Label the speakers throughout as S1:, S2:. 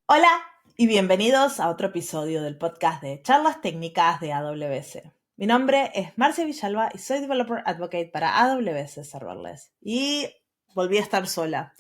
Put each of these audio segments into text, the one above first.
S1: Hola y bienvenidos a otro episodio del podcast de Charlas Técnicas de AWS. Mi nombre es Marcia Villalba y soy Developer Advocate para AWS Serverless. Y volví a estar sola.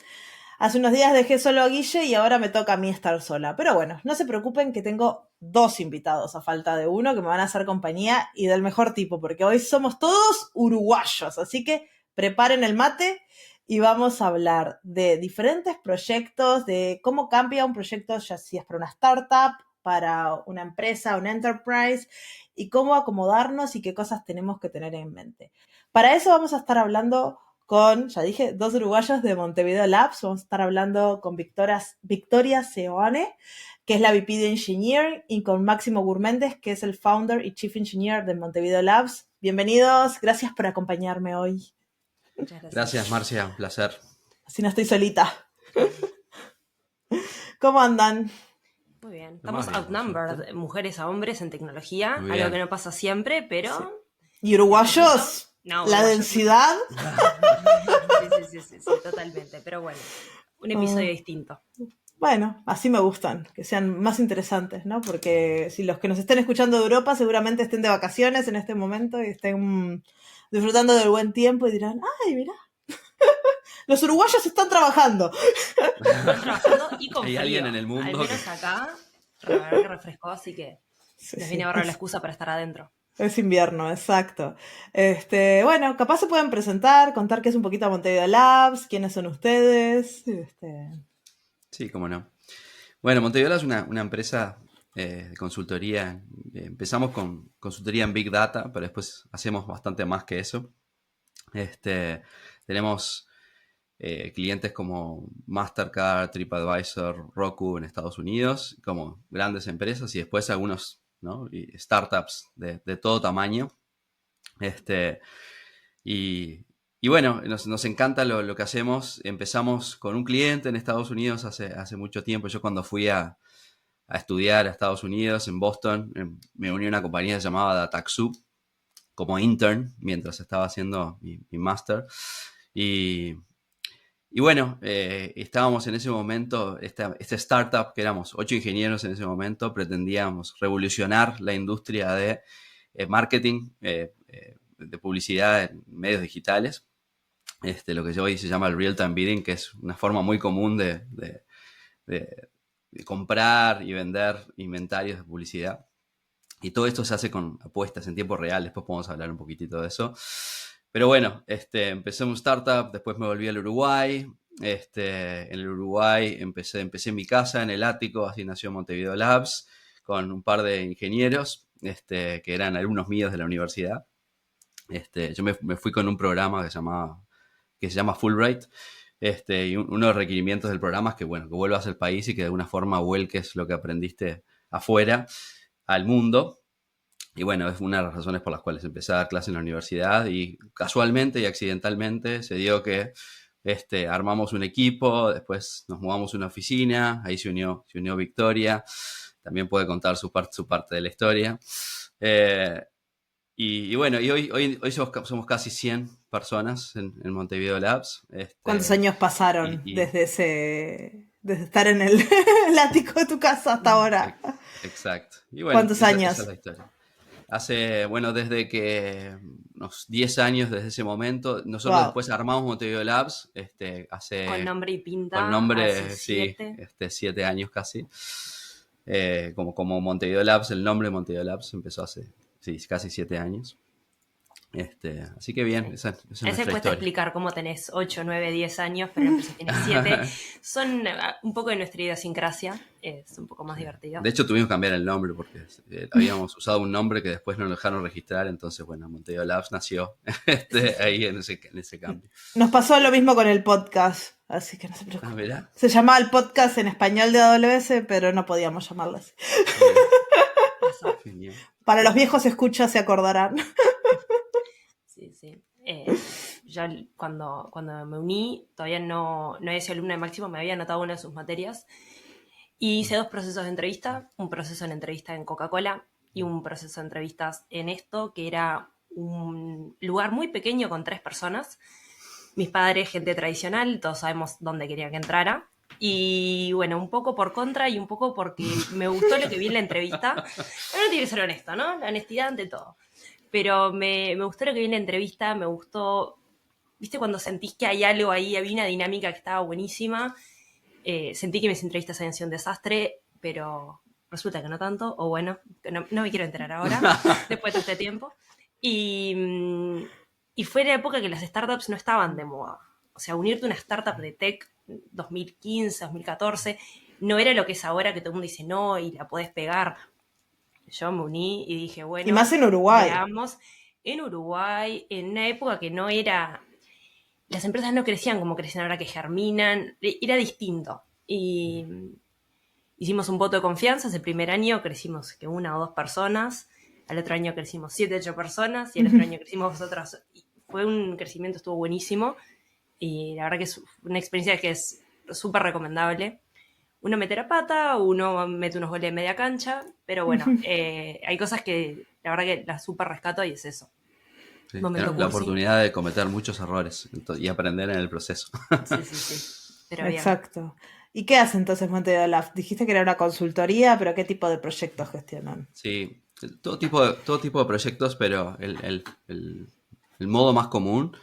S1: Hace unos días dejé solo a Guille y ahora me toca a mí estar sola. Pero bueno, no se preocupen que tengo dos invitados a falta de uno que me van a hacer compañía y del mejor tipo, porque hoy somos todos uruguayos. Así que preparen el mate y vamos a hablar de diferentes proyectos, de cómo cambia un proyecto, ya si es para una startup, para una empresa, un enterprise, y cómo acomodarnos y qué cosas tenemos que tener en mente. Para eso vamos a estar hablando con, ya dije, dos uruguayos de Montevideo Labs. Vamos a estar hablando con Victoria Seoane, que es la VP de Engineering, y con Máximo Gurméndez, que es el Founder y Chief Engineer de Montevideo Labs. Bienvenidos, gracias por acompañarme hoy.
S2: Muchas gracias.
S3: Gracias, Marcia, un placer.
S1: Así no estoy solita. ¿Cómo andan?
S2: Muy bien. Estamos
S3: Más bien,
S2: outnumbered, mujeres a hombres en tecnología,
S3: Muy
S2: algo
S3: bien.
S2: que no pasa siempre, pero...
S1: ¿Y uruguayos?
S2: No,
S1: ¿La
S2: uruguayos
S1: densidad?
S2: Sí, totalmente. Pero bueno, un episodio distinto.
S1: Bueno, así me gustan, que sean más interesantes, ¿no? Porque si los que nos estén escuchando de Europa seguramente estén de vacaciones en este momento y estén disfrutando del buen tiempo y dirán, ¡ay, mirá! Los uruguayos están trabajando.
S2: Están trabajando y con
S3: Hay
S2: frío.
S3: alguien en el mundo
S2: Al menos acá, la verdad que refrescó, así que nos viene a ahorrar la excusa para estar adentro.
S1: Es invierno, exacto. Bueno, capaz se pueden presentar, contar qué es un poquito Montevideo Labs, quiénes son ustedes.
S3: Sí, cómo no. Bueno, Montevideo es una empresa de consultoría. Empezamos con consultoría en Big Data, pero después hacemos bastante más que eso. Tenemos clientes como Mastercard, TripAdvisor, Roku en Estados Unidos, como grandes empresas, y después algunos, ¿no? Y startups de todo tamaño. Y bueno, nos encanta lo que hacemos. Empezamos con un cliente en Estados Unidos hace mucho tiempo. Yo cuando fui a estudiar a Estados Unidos, en Boston, me uní a una compañía que se llamaba Dataxu como intern mientras estaba haciendo mi máster. Y bueno, estábamos en ese momento, este startup que éramos 8 ingenieros en ese momento, pretendíamos revolucionar la industria de marketing, de publicidad en medios digitales. Lo que hoy se llama el real-time bidding, que es una forma muy común de comprar y vender inventarios de publicidad. Y todo esto se hace con apuestas en tiempo real. Después podemos hablar un poquitito de eso. Pero bueno, empecé un startup, después me volví al Uruguay. En el Uruguay empecé en mi casa, en el ático, así nació Montevideo Labs, con un par de ingenieros que eran alumnos míos de la universidad. Yo me fui con un programa que se llama Fulbright. Y uno de los requerimientos del programa es que, bueno, que vuelvas al país y que de alguna forma vuelques lo que aprendiste afuera al mundo. Y bueno, es una de las razones por las cuales empecé a dar clases en la universidad y casualmente y accidentalmente se dio que armamos un equipo, después nos mudamos a una oficina, ahí se unió Victoria, también puede contar su parte de la historia. Y bueno, y hoy somos casi 100 personas en Montevideo Labs.
S1: ¿Cuántos años pasaron desde estar en el, el ático de tu casa hasta ahora?
S3: Exacto. Y bueno,
S1: ¿Cuántos años?
S3: Esa es la historia. Desde que unos 10 años desde ese momento, nosotros después armamos Montevideo Labs,
S2: con nombre y pinta.
S3: Con nombre,
S2: hace
S3: sí,
S2: 7.
S3: 7 años casi. Como Montevideo Labs, el nombre Montevideo Labs empezó hace casi 7 años. Así que bien, esa es nuestra
S2: historia. Cuesta explicar cómo tenés 8, 9, 10 años, pero la empresa tiene 7. Son un poco de nuestra idiosincrasia, es un poco más divertido.
S3: De hecho, tuvimos que cambiar el nombre porque habíamos usado un nombre que después no lo dejaron registrar, entonces, bueno, Montevideo Labs nació ahí en ese cambio.
S1: Nos pasó lo mismo con el podcast, así que no se preocupen. Se llamaba el podcast en español de AWS, pero no podíamos llamarlo así. Para los viejos escuchas se acordarán.
S2: Sí. Yo cuando me uní, todavía no había sido alumna de Máximo, me había anotado una de sus materias y hice 2 procesos de entrevista, un proceso de entrevista en Coca-Cola y un proceso de entrevistas en esto, que era un lugar muy pequeño con 3 personas. Mis padres, gente tradicional, todos sabemos dónde querían que entrara. Y bueno, un poco por contra y un poco porque me gustó lo que vi en la entrevista. Pero no tiene que ser honesto, ¿no? La honestidad ante todo. Pero me gustó lo que vi en la entrevista, me gustó, viste, cuando sentís que hay algo ahí, había una dinámica que estaba buenísima. Sentí que mis entrevistas habían sido un desastre, pero resulta que no tanto, o bueno, no me quiero enterar ahora, después de este tiempo. Y fue la época que las startups no estaban de moda. O sea, unirte a una startup de tech 2015, 2014, no era lo que es ahora que todo el mundo dice no y la podés pegar. Yo me uní y dije, bueno,
S1: Y más en Uruguay.
S2: veamos. En Uruguay, en una época que no era... Las empresas no crecían como crecen ahora, que germinan, era distinto. Y hicimos un voto de confianza. Ese primer año crecimos que 1 o 2 personas, al otro año crecimos 7, 8 personas, y al otro año crecimos nosotras. Fue un crecimiento, estuvo buenísimo, y la verdad que es una experiencia que es súper recomendable. Uno mete la pata, uno mete unos goles de media cancha, pero bueno, hay cosas que la verdad que las súper rescato y es eso.
S3: Sí,
S2: Momento
S3: la
S2: cursi.
S3: oportunidad de cometer muchos errores y aprender en el proceso.
S2: Sí. Pero bien.
S1: Exacto. ¿Y qué hace entonces Montevideo Lab? Dijiste que era una consultoría, pero ¿qué tipo de proyectos gestionan?
S3: Sí, todo tipo de proyectos, pero el modo más común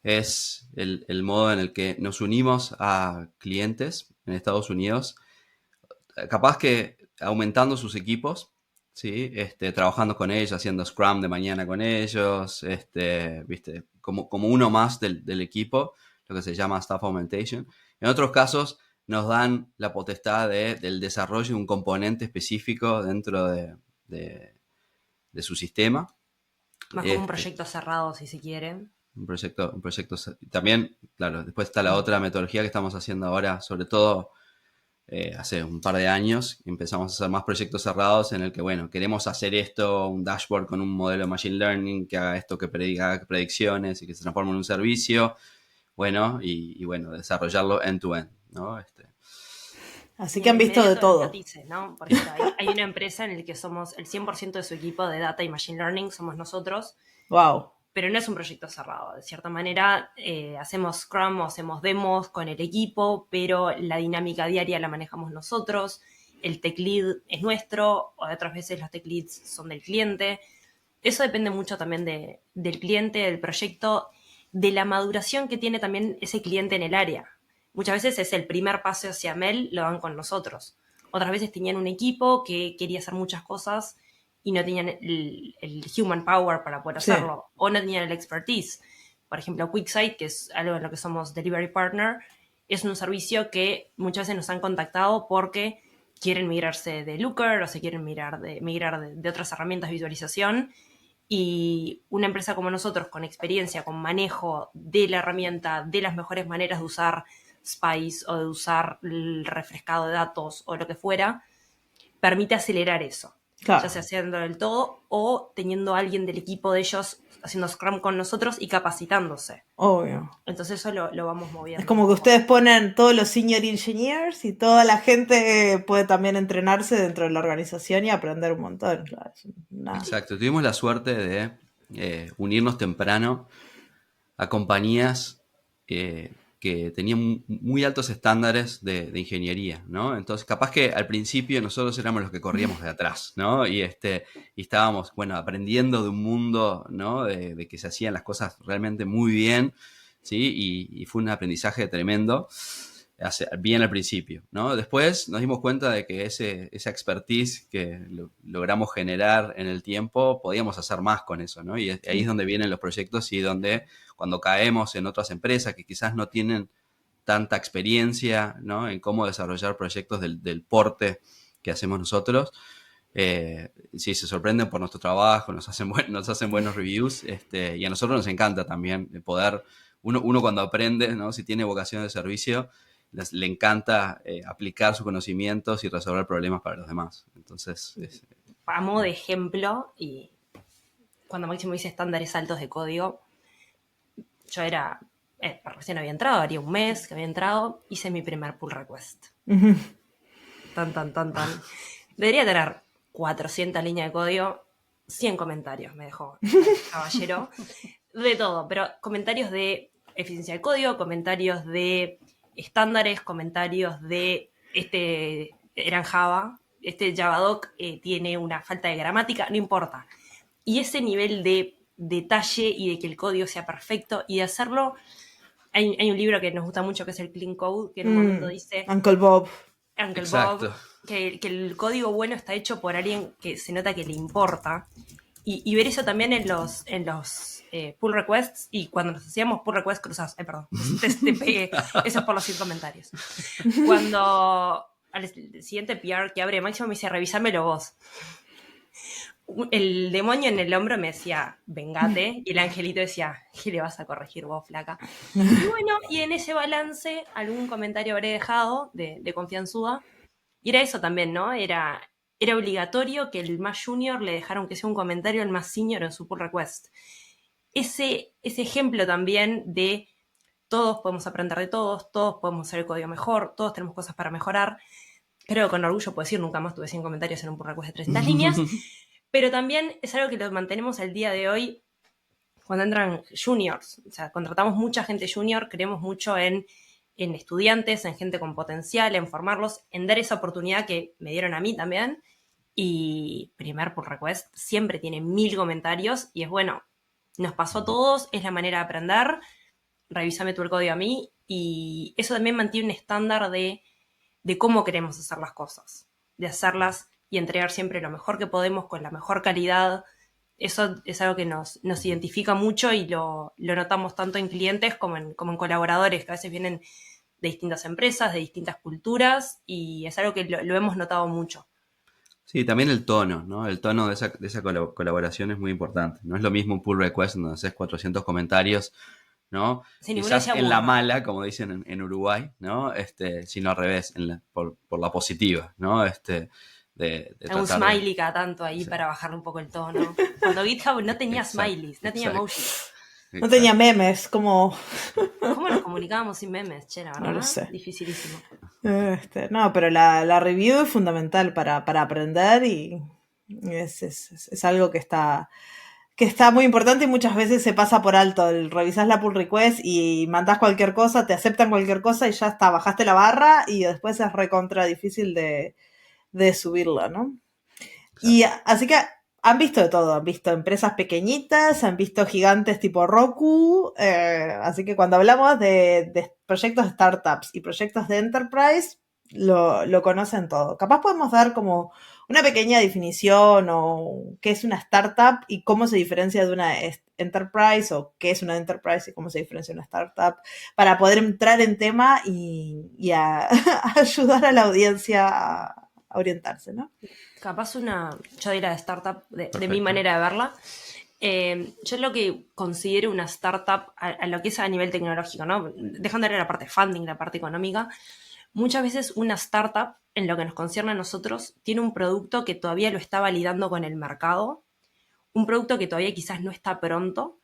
S3: es el modo en el que nos unimos a clientes en Estados Unidos, capaz que aumentando sus equipos, ¿sí? Trabajando con ellos, haciendo Scrum de mañana con ellos, ¿viste? Como uno más del equipo, lo que se llama Staff Augmentation. En otros casos nos dan la potestad del desarrollo de un componente específico dentro de su sistema.
S2: Más como un proyecto cerrado, si se quiere.
S3: Un proyecto también, claro, después está la otra metodología que estamos haciendo ahora, sobre todo hace un par de años, empezamos a hacer más proyectos cerrados en el que, bueno, queremos hacer esto, un dashboard con un modelo de machine learning que haga esto, que haga predicciones y que se transforme en un servicio, bueno, y bueno, desarrollarlo end-to-end, ¿no?
S1: Así
S2: Y
S1: que
S2: en
S1: han
S2: el
S1: visto
S2: medio
S1: de
S2: todos los
S1: todo.
S2: matices, ¿no? Por ejemplo, hay una empresa en la que somos el 100% de su equipo de data y machine learning, somos nosotros,
S1: Wow.
S2: pero no es un proyecto cerrado. De cierta manera, hacemos Scrum o hacemos demos con el equipo, pero la dinámica diaria la manejamos nosotros. El tech lead es nuestro, o otras veces los tech leads son del cliente. Eso depende mucho también del cliente, del proyecto, de la maduración que tiene también ese cliente en el área. Muchas veces es el primer paso hacia Mel, lo dan con nosotros. Otras veces tenían un equipo que quería hacer muchas cosas y no tenían el human power para poder
S1: Sí.
S2: hacerlo, o no tenían el expertise. Por ejemplo, QuickSight, que es algo en lo que somos delivery partner, es un servicio que muchas veces nos han contactado porque quieren migrarse de Looker o se quieren migrar de otras herramientas de visualización, y una empresa como nosotros, con experiencia, con manejo de la herramienta, de las mejores maneras de usar Spice o de usar el refrescado de datos o lo que fuera, permite acelerar eso.
S1: Claro.
S2: Ya sea haciendo del todo o teniendo a alguien del equipo de ellos haciendo Scrum con nosotros y capacitándose.
S1: Obvio.
S2: Entonces eso lo vamos moviendo.
S1: Es como que ustedes ponen todos los senior engineers y toda la gente puede también entrenarse dentro de la organización y aprender un montón. Claro,
S3: Exacto, tuvimos la suerte de unirnos temprano a compañías que tenían muy altos estándares de ingeniería, ¿no? Entonces, capaz que al principio nosotros éramos los que corríamos de atrás, ¿no? Y estábamos, bueno, aprendiendo de un mundo, ¿no? De que se hacían las cosas realmente muy bien, ¿sí? Y fue un aprendizaje tremendo, bien al principio, ¿no? Después nos dimos cuenta de que esa expertise que logramos generar en el tiempo, podíamos hacer más con eso, ¿no? Y ahí es donde vienen los proyectos y donde cuando caemos en otras empresas que quizás no tienen tanta experiencia, ¿no? En cómo desarrollar proyectos del porte que hacemos nosotros, sí, se sorprenden por nuestro trabajo, nos hacen buenos reviews, y a nosotros nos encanta también poder, uno cuando aprende, ¿no? Si tiene vocación de servicio, le encanta aplicar sus conocimientos y resolver problemas para los demás. Entonces,
S2: a modo de ejemplo, y cuando Máximo dice estándares altos de código, yo era, recién había entrado, haría un mes que había entrado, hice mi primer pull request. Tan. Debería tener 400 líneas de código, 100 comentarios me dejó el caballero, de todo, pero comentarios de eficiencia de código, comentarios de estándares, comentarios de era en Java, Javadoc tiene una falta de gramática, no importa. Y ese nivel de detalle y de que el código sea perfecto y de hacerlo. Hay un libro que nos gusta mucho que es el Clean Code, que en un momento dice
S1: Uncle Bob,
S3: Exacto.
S2: que el código bueno está hecho por alguien que se nota que le importa. Y ver eso también en los pull requests, y cuando nos hacíamos pull requests cruzados, perdón, te pegué, eso es por los 100 comentarios. Cuando al siguiente PR que abre Máximo me dice, revísamelo vos. El demonio en el hombro me decía, vengate, y el angelito decía, ¿qué le vas a corregir vos, flaca? Y bueno, y en ese balance algún comentario habré dejado de confianzuda, y era eso también, ¿no? Era obligatorio que el más junior le dejara aunque sea un comentario al más senior en su pull request. Ese ejemplo también de todos podemos aprender de todos podemos hacer el código mejor, todos tenemos cosas para mejorar. Creo que con orgullo puedo decir, nunca más tuve 100 comentarios en un pull request de 300 líneas, pero también es algo que lo mantenemos al día de hoy cuando entran juniors. O sea, contratamos mucha gente junior, creemos mucho en estudiantes, en gente con potencial, en formarlos, en dar esa oportunidad que me dieron a mí también. Y primer pull request siempre tiene 1000 comentarios y es bueno, nos pasó a todos, es la manera de aprender, revísame tú el código a mí, y eso también mantiene un estándar de cómo queremos hacer las cosas, de hacerlas y entregar siempre lo mejor que podemos con la mejor calidad. Eso es algo que nos identifica mucho y lo notamos tanto en clientes como en colaboradores, que a veces vienen de distintas empresas, de distintas culturas, y es algo que lo hemos notado mucho.
S3: Sí, también el tono, ¿no? El tono de esa colaboración es muy importante. No es lo mismo un pull request donde haces 400 comentarios, ¿no?
S2: Sí,
S3: Quizás en la mala, como dicen en Uruguay, ¿no? Sino al revés, por la positiva, ¿no?
S2: Un smiley cada tanto ahí, sí, para bajarle un poco el tono. Cuando GitHub no tenía smileys, no tenía emojis.
S1: No tenía memes, como...
S2: ¿Cómo nos comunicábamos sin memes? Che, la verdad,
S1: no lo sé.
S2: Dificilísimo.
S1: No, pero la review es fundamental para aprender y es algo que está muy importante y muchas veces se pasa por alto. Revisás la pull request y mandás cualquier cosa, te aceptan cualquier cosa y ya está, bajaste la barra y después es recontra difícil de subirla, ¿no? Exacto. Y así que han visto de todo, han visto empresas pequeñitas, han visto gigantes tipo Roku, así que cuando hablamos de proyectos de startups y proyectos de enterprise, lo conocen todo. Capaz podemos dar como una pequeña definición o qué es una startup y cómo se diferencia de una enterprise, o qué es una enterprise y cómo se diferencia de una startup, para poder entrar en tema y a ayudar a la audiencia a orientarse, ¿no?
S2: Capaz yo diría de startup, de mi manera de verla. Yo lo que considero una startup a lo que es a nivel tecnológico, ¿no? Dejando de ver la parte funding, la parte económica, muchas veces una startup, en lo que nos concierne a nosotros, tiene un producto que todavía lo está validando con el mercado, un producto que todavía quizás no está pronto,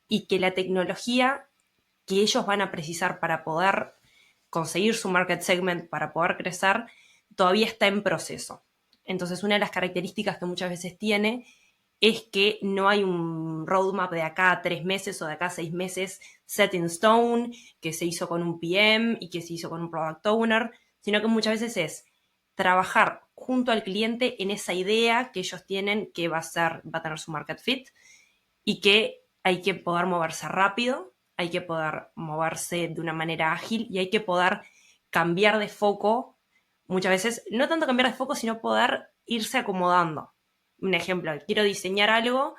S2: y que la tecnología que ellos van a precisar para poder conseguir su market segment, para poder crecer, todavía está en proceso. Entonces, una de las características que muchas veces tiene es que no hay un roadmap de acá a 3 meses o de acá a 6 meses set in stone, que se hizo con un PM y que se hizo con un product owner, sino que muchas veces es trabajar junto al cliente en esa idea que ellos tienen que va a tener su market fit, y que hay que poder moverse rápido, hay que poder moverse de una manera ágil y hay que poder cambiar de foco. Muchas veces, no tanto cambiar de foco, sino poder irse acomodando. Un ejemplo, quiero diseñar algo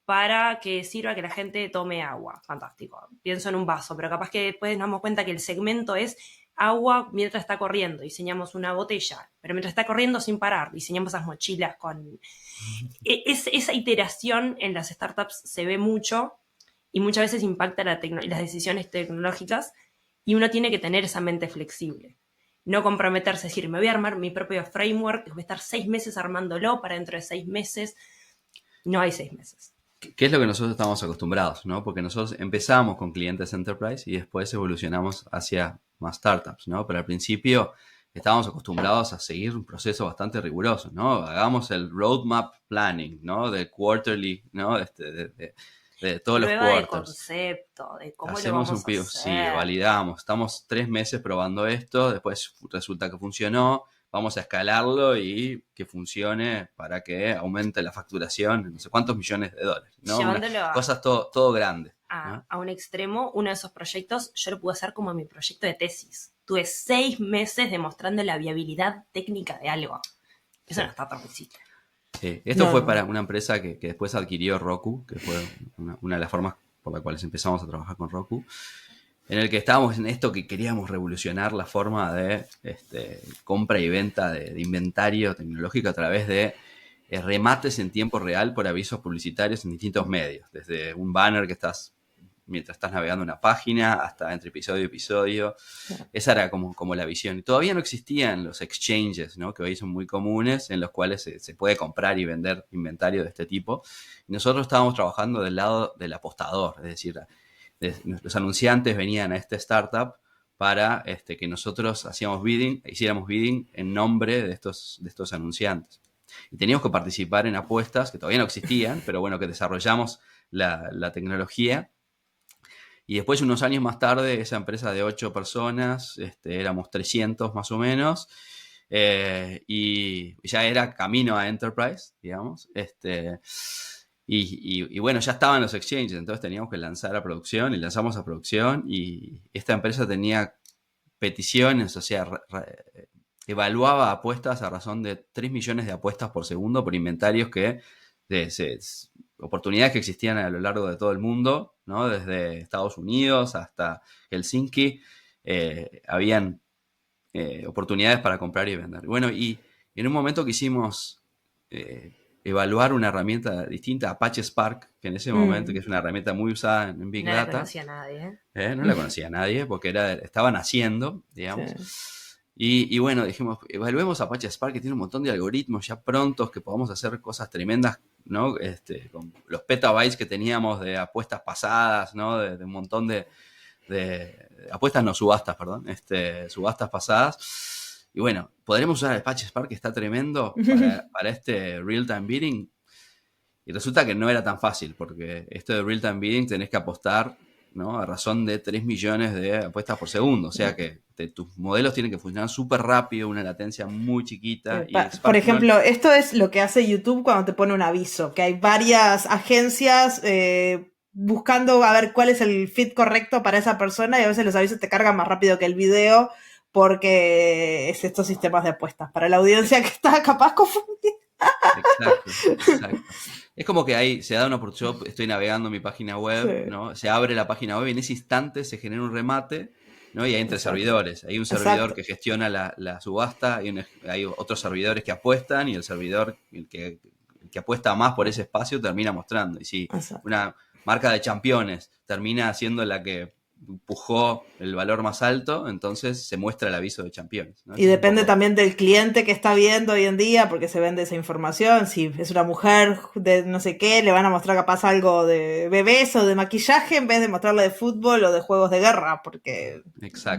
S2: para que sirva que la gente tome agua. Fantástico. Pienso en un vaso, pero capaz que después nos damos cuenta que el segmento es agua mientras está corriendo. Diseñamos una botella, pero mientras está corriendo sin parar, diseñamos esas mochilas con... Esa iteración en las startups se ve mucho y muchas veces impacta las decisiones tecnológicas, y uno tiene que tener esa mente flexible. No comprometerse, es decir, me voy a armar mi propio framework, voy a estar 6 meses armándolo para dentro de 6 meses. No hay 6 meses.
S3: ¿Qué es lo que nosotros estamos acostumbrados, ¿no? Porque nosotros empezamos con clientes enterprise y después evolucionamos hacia más startups, ¿no? Pero al principio estábamos acostumbrados a seguir un proceso bastante riguroso, ¿no? Hagamos el roadmap planning, ¿no? Del quarterly, ¿no? de todos los
S2: Prueba de
S3: quarters.
S2: concepto, de cómo lo
S3: Hacemos
S2: vamos
S3: un
S2: a
S3: sí,
S2: hacer.
S3: validamos. Estamos 3 meses probando esto, después resulta que funcionó, vamos a escalarlo y que funcione para que aumente la facturación en no sé cuántos millones de dólares, ¿no?
S2: Llevándolo
S3: Cosas todo grande, ¿no?
S2: a un extremo, uno de esos proyectos yo lo pude hacer como mi proyecto de tesis. Tuve 6 meses demostrando la viabilidad técnica de algo. Eso
S3: Sí.
S2: no está tan existe.
S3: Sí. Esto
S1: No,
S3: fue
S1: no.
S3: para una empresa que después adquirió Roku, que fue una de las formas por las cuales empezamos a trabajar con Roku, en el que estábamos en esto que queríamos revolucionar la forma de compra y venta de inventario tecnológico a través de remates en tiempo real por avisos publicitarios en distintos medios, desde un banner que estás mientras estás navegando una página hasta entre episodio y episodio. Esa era como la visión. Y todavía no existían los exchanges, ¿no? Que hoy son muy comunes, en los cuales se puede comprar y vender inventario de este tipo. Y nosotros estábamos trabajando del lado del apostador, es decir, los anunciantes venían a esta startup para que nosotros hiciéramos bidding en nombre de estos anunciantes. Y teníamos que participar en apuestas que todavía no existían, pero bueno, que desarrollamos la tecnología. Y después, unos años más tarde, esa empresa de 8 personas, éramos 300 más o menos, y ya era camino a Enterprise, digamos. Y bueno, ya estaban los exchanges, entonces teníamos que lanzar a producción, y lanzamos a producción, y esta empresa tenía peticiones, o sea, evaluaba apuestas a razón de 3 millones de apuestas por segundo por inventarios oportunidades que existían a lo largo de todo el mundo, ¿no? Desde Estados Unidos hasta Helsinki, habían oportunidades para comprar y vender. Bueno, y en un momento quisimos evaluar una herramienta distinta, Apache Spark, que en ese momento, que es una herramienta muy usada en Big
S2: No
S3: Data.
S2: la conocía nadie.
S3: No la conocía nadie porque estaban haciendo, digamos.
S1: Sí.
S3: Y bueno, dijimos, evaluemos Apache Spark, que tiene un montón de algoritmos ya prontos que podamos hacer cosas tremendas, ¿no? Con los petabytes que teníamos de apuestas pasadas, ¿no? De un montón de apuestas, no, subastas, perdón, subastas pasadas. Y bueno, ¿podremos usar el Apache Spark, que está tremendo, para este real-time bidding? Y resulta que no era tan fácil, porque esto de real-time bidding tenés que apostar, ¿no? A razón de 3 millones de apuestas por segundo. O sea que tus modelos tienen que funcionar súper rápido, una latencia muy chiquita.
S1: Por ejemplo, esto es lo que hace YouTube cuando te pone un aviso, que hay varias agencias buscando a ver cuál es el feed correcto para esa persona, y a veces los avisos te cargan más rápido que el video porque es estos sistemas de apuestas. Para la audiencia que está capaz confundida.
S3: Exacto. Es como que se da una oportunidad. Yo estoy navegando mi página web,
S1: Sí.
S3: ¿no? Se abre la página web y en ese instante se genera un remate, ¿no? Y hay entre servidores. Hay un servidor que gestiona la subasta, hay otros servidores que apuestan, y el servidor, el que apuesta más por ese espacio, termina mostrando. Y si una marca de campeones termina siendo la que empujó el valor más alto, entonces se muestra el aviso de campeones, ¿no?
S1: Y depende también del cliente que está viendo hoy en día, porque se vende esa información. Si es una mujer de no sé qué, le van a mostrar capaz algo de bebés o de maquillaje en vez de mostrarle de fútbol o de juegos de guerra, porque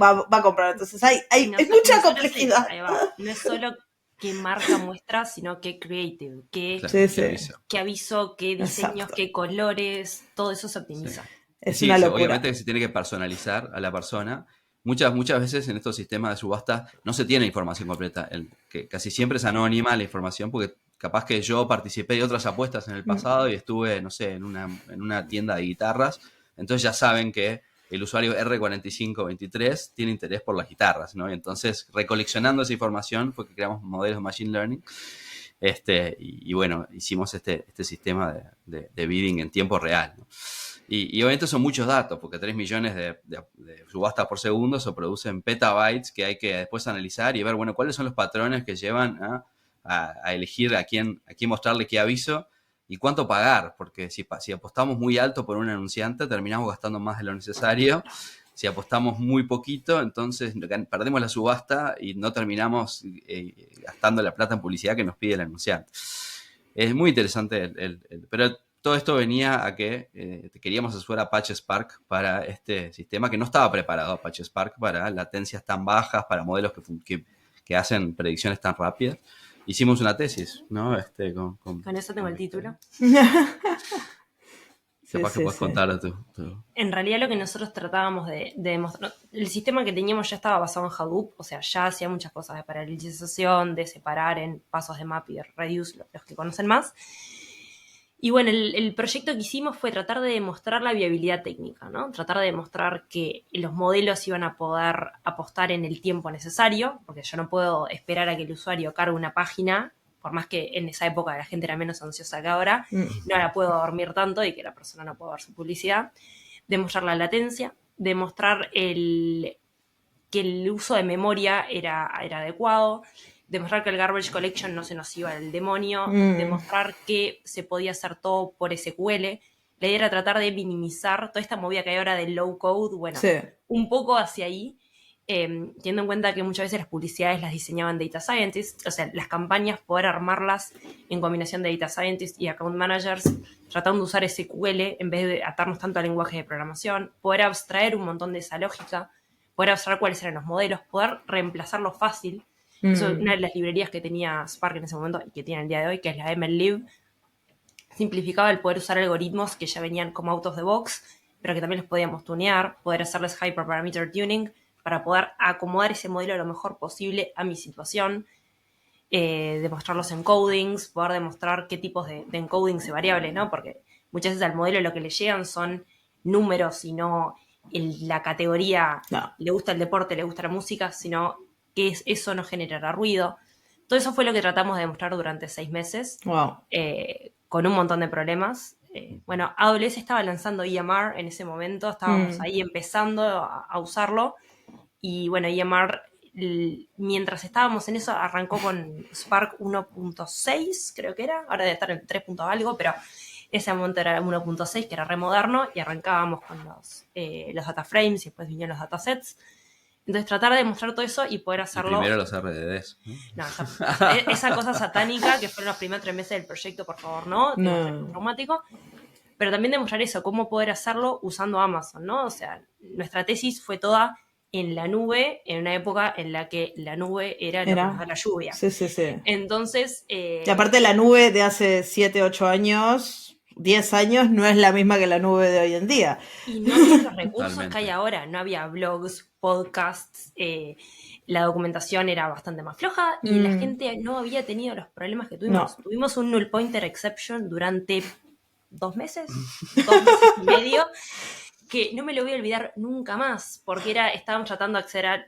S1: va a comprar. Entonces hay mucha complejidad.
S2: No es solo qué marca muestra, sino qué creative, qué aviso, qué diseños, qué colores, todo eso se optimiza.
S1: Es una locura.
S3: Obviamente que se tiene que personalizar a la persona. Muchas veces en estos sistemas de subasta no se tiene información completa. Que casi siempre es anónima la información, porque capaz que yo participé de otras apuestas en el pasado y estuve, no sé, en una tienda de guitarras. Entonces ya saben que el usuario R4523 tiene interés por las guitarras, ¿no? Y entonces, recoleccionando esa información, fue que creamos modelos de Machine Learning. Y bueno, hicimos este sistema de bidding en tiempo real, ¿no? Y obviamente son muchos datos, porque 3 millones de subastas por segundo se producen petabytes que hay que después analizar y ver, bueno, cuáles son los patrones que llevan a elegir a quién mostrarle qué aviso y cuánto pagar, porque si apostamos muy alto por un anunciante, terminamos gastando más de lo necesario. Si apostamos muy poquito, entonces perdemos la subasta y no terminamos gastando la plata en publicidad que nos pide el anunciante. Es muy interesante, pero todo esto venía a que queríamos usar Apache Spark para este sistema, que no estaba preparado Apache Spark para latencias tan bajas, para modelos que hacen predicciones tan rápidas. Hicimos una tesis, ¿no?
S2: Con eso tengo el título.
S3: Capaz que puedes contar tu...
S2: En realidad lo que nosotros tratábamos de demostrar, el sistema que teníamos ya estaba basado en Hadoop, o sea, ya hacía muchas cosas de paralelización, de separar en pasos de map y de reduce, los que conocen más. Y bueno, el proyecto que hicimos fue tratar de demostrar la viabilidad técnica, ¿no? Tratar de demostrar que los modelos iban a poder apostar en el tiempo necesario, porque yo no puedo esperar a que el usuario cargue una página, por más que en esa época la gente era menos ansiosa que ahora, no la puedo dormir tanto y que la persona no pueda ver su publicidad. Demostrar la latencia, demostrar que el uso de memoria era adecuado, demostrar que el garbage collection no se nos iba al demonio, demostrar que se podía hacer todo por SQL. La idea era tratar de minimizar toda esta movida que hay ahora de low code, bueno, un poco hacia ahí, teniendo en cuenta que muchas veces las publicidades las diseñaban data scientists, o sea, las campañas poder armarlas en combinación de data scientists y account managers, tratando de usar SQL en vez de atarnos tanto al lenguaje de programación, poder abstraer un montón de esa lógica, poder abstraer cuáles eran los modelos, poder reemplazarlo fácil. Eso es una de las librerías que tenía Spark en ese momento y que tiene el día de hoy, que es la MLlib. Simplificaba el poder usar algoritmos que ya venían como out of the box, pero que también los podíamos tunear, poder hacerles hyperparameter tuning para poder acomodar ese modelo lo mejor posible a mi situación, demostrar los encodings, poder demostrar qué tipos de encodings de variables, ¿no? Porque muchas veces al modelo lo que le llegan son números y no la categoría, le gusta el deporte, le gusta la música, sino que eso no generará ruido. Todo eso fue lo que tratamos de demostrar durante 6 meses, con un montón de problemas. Bueno, AWS estaba lanzando EMR en ese momento, estábamos ahí empezando a usarlo, y bueno, EMR, mientras estábamos en eso, arrancó con Spark 1.6, creo que era, ahora debe estar en 3. Algo, pero en ese momento era 1.6, que era re moderno, y arrancábamos con los data frames, y después vinieron los datasets. Entonces tratar de demostrar todo eso y poder hacerlo...
S3: Y primero los RDDs.
S2: No, esa cosa satánica que fueron los primeros 3 meses del proyecto, por favor, ¿no? Traumático. Pero también demostrar eso, cómo poder hacerlo usando Amazon, ¿no? O sea, nuestra tesis fue toda en la nube, en una época en la que la nube era lo que nos da la lluvia.
S1: Sí.
S2: Entonces...
S1: Y aparte la nube de hace 7, 8 años... 10 años no es la misma que la nube de hoy en día.
S2: Y no había los recursos que hay ahora. No había blogs, podcasts, la documentación era bastante más floja y la gente no había tenido los problemas que tuvimos. No. Tuvimos un null pointer exception durante 2 meses, 2 meses y medio, que no me lo voy a olvidar nunca más, porque estábamos tratando de acceder a...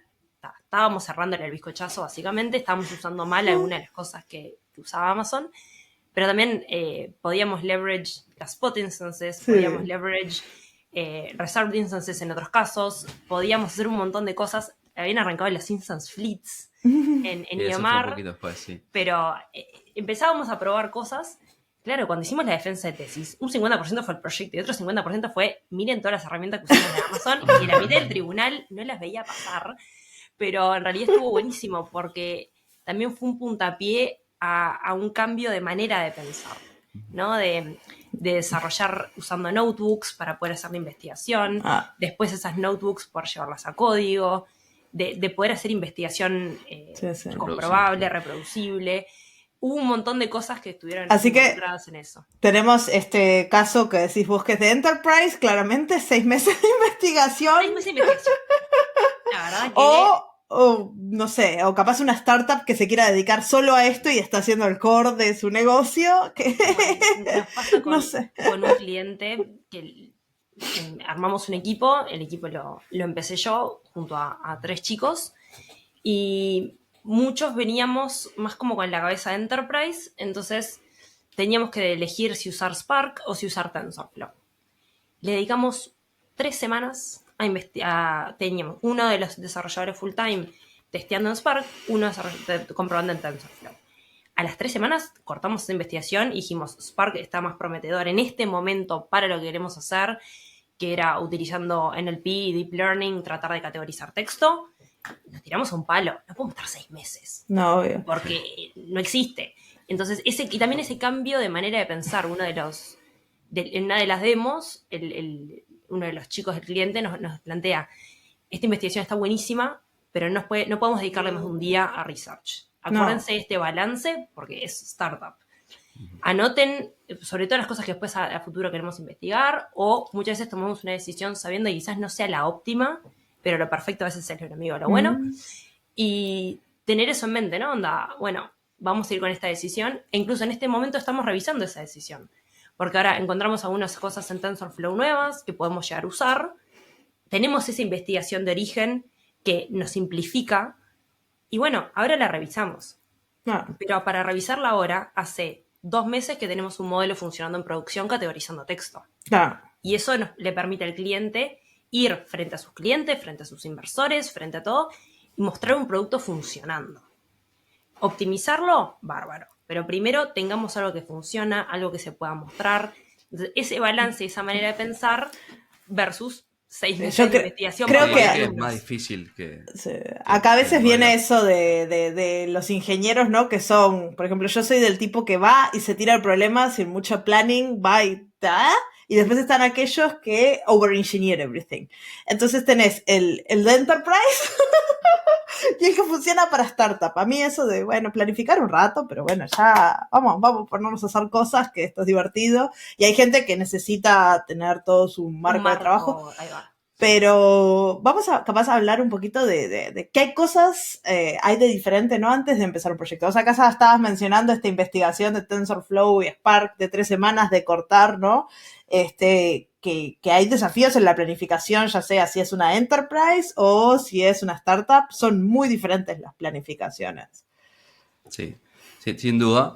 S2: Estábamos cerrándole el bizcochazo, básicamente. Estábamos usando mal algunas de las cosas que usaba Amazon. Pero también podíamos leverage las spot instances, podíamos leverage reserved instances en otros casos, podíamos hacer un montón de cosas. Habían arrancado las instance fleets en EMR, pero empezábamos a probar cosas. Claro, cuando hicimos la defensa de tesis, un 50% fue el proyecto y otro 50% fue, miren todas las herramientas que usamos de Amazon, y la mitad del tribunal no las veía pasar, pero en realidad estuvo buenísimo porque también fue un puntapié a un cambio de manera de pensar, ¿no? De desarrollar usando notebooks para poder hacer la investigación, después esas notebooks poder llevarlas a código, de poder hacer investigación comprobable, reproducible. Hubo un montón de cosas que estuvieron involucradas en eso.
S1: Tenemos este caso que decís vos que es de Enterprise, claramente 6 meses de investigación.
S2: 6 meses de investigación. La verdad que...
S1: O no sé, o capaz una startup que se quiera dedicar solo a esto y está haciendo el core de su negocio. Que...
S2: Bueno, nos pasa con un cliente que armamos un equipo, el equipo lo empecé yo junto a 3 chicos y muchos veníamos más como con la cabeza de Enterprise, entonces teníamos que elegir si usar Spark o si usar TensorFlow. Le dedicamos 3 semanas teníamos uno de los desarrolladores full time testeando en Spark, uno comprobando en TensorFlow. A las 3 semanas cortamos esa investigación y dijimos, Spark está más prometedor en este momento para lo que queremos hacer, que era utilizando NLP y Deep Learning, tratar de categorizar texto. Nos tiramos a un palo, no podemos estar 6 meses.
S1: No, obvio.
S2: Porque no existe. Entonces, y también ese cambio de manera de pensar, en una de las demos, uno de los chicos del cliente nos plantea, esta investigación está buenísima, pero no podemos dedicarle más de un día a research. Acuérdense de este balance, porque es startup. Anoten sobre todo las cosas que después a futuro queremos investigar, o muchas veces tomamos una decisión sabiendo que quizás no sea la óptima, pero lo perfecto a veces es el enemigo de lo bueno. Y tener eso en mente, ¿no? Onda, bueno, vamos a ir con esta decisión, e incluso en este momento estamos revisando esa decisión, porque ahora encontramos algunas cosas en TensorFlow nuevas que podemos llegar a usar, tenemos esa investigación de origen que nos simplifica, y bueno, ahora la revisamos. Pero para revisarla ahora, hace 2 meses que tenemos un modelo funcionando en producción categorizando texto. Y eso le permite al cliente ir frente a sus clientes, frente a sus inversores, frente a todo, y mostrar un producto funcionando. Optimizarlo, bárbaro. Pero primero tengamos algo que funciona, algo que se pueda mostrar. Entonces, ese balance, esa manera de pensar versus 6 meses de investigación.
S1: Creo
S3: que es más difícil que...
S1: Sí. Acá a veces viene eso de los ingenieros, ¿no? Que son, por ejemplo, yo soy del tipo que va y se tira el problema sin mucho planning, va y después están aquellos que over-engineer everything. Entonces tenés el de Enterprise y el que funciona para startup. A mí eso de, bueno, planificar un rato, pero bueno, ya vamos a ponernos a hacer cosas, que esto es divertido. Y hay gente que necesita tener todo su marco de trabajo.
S2: Ahí va.
S1: Pero vamos a capaz a hablar un poquito de qué cosas hay de diferente, ¿no? Antes de empezar un proyecto. O sea, acá estabas mencionando esta investigación de TensorFlow y Spark de 3 semanas de cortar, ¿no? Que hay desafíos en la planificación, ya sea si es una enterprise o si es una startup. Son muy diferentes las planificaciones.
S3: Sí, sin duda.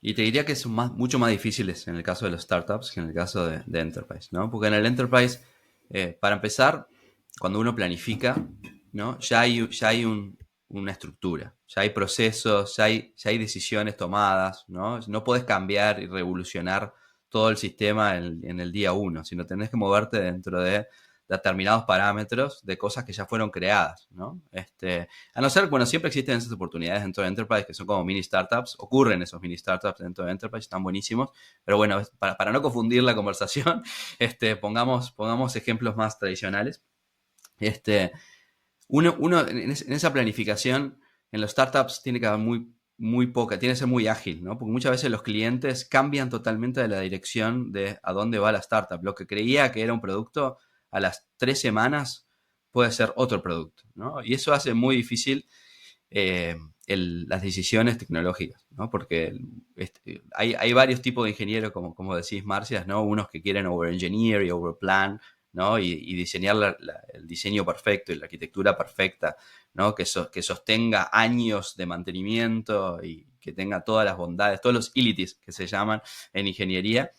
S3: Y te diría que son mucho más difíciles en el caso de los startups que en el caso de enterprise, ¿no? Porque en el enterprise... para empezar, cuando uno planifica, ¿no? Ya hay una estructura, ya hay procesos, ya hay decisiones tomadas, ¿no? No podés cambiar y revolucionar todo el sistema en el día 1, sino tenés que moverte dentro de determinados parámetros de cosas que ya fueron creadas, ¿no? A no ser, bueno, siempre existen esas oportunidades dentro de Enterprise que son como mini startups, ocurren esos mini startups dentro de Enterprise, están buenísimos, pero bueno, para no confundir la conversación, pongamos ejemplos más tradicionales. Uno en esa planificación, en los startups tiene que haber muy poca, tiene que ser muy ágil, ¿no? Porque muchas veces los clientes cambian totalmente de la dirección de a dónde va la startup. Lo que creía que era un producto, a las 3 semanas puede ser otro producto, ¿no? Y eso hace muy difícil las decisiones tecnológicas, ¿no? Porque hay varios tipos de ingenieros, como decís, Marcia, ¿no? Unos que quieren over-engineer y over-plan, ¿no? Y diseñar el diseño perfecto y la arquitectura perfecta, ¿no? Que sostenga años de mantenimiento y que tenga todas las bondades, todos los utilities que se llaman en ingeniería.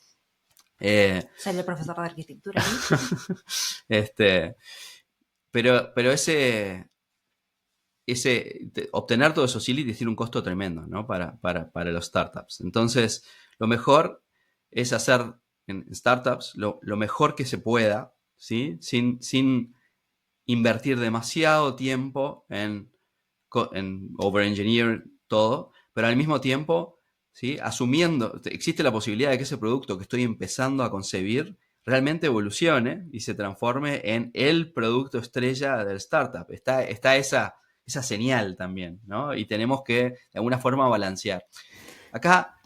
S2: Sale el profesor de arquitectura.
S3: Pero obtener todos esos utilities tiene un costo tremendo, ¿no? Para los startups. Entonces, lo mejor es hacer en startups lo mejor que se pueda, ¿sí? Sin invertir demasiado tiempo en over-engineer todo, pero al mismo tiempo, ¿sí? Asumiendo, existe la posibilidad de que ese producto que estoy empezando a concebir realmente evolucione y se transforme en el producto estrella del startup. Está esa señal también, ¿no? Y tenemos que, de alguna forma, balancear. Acá,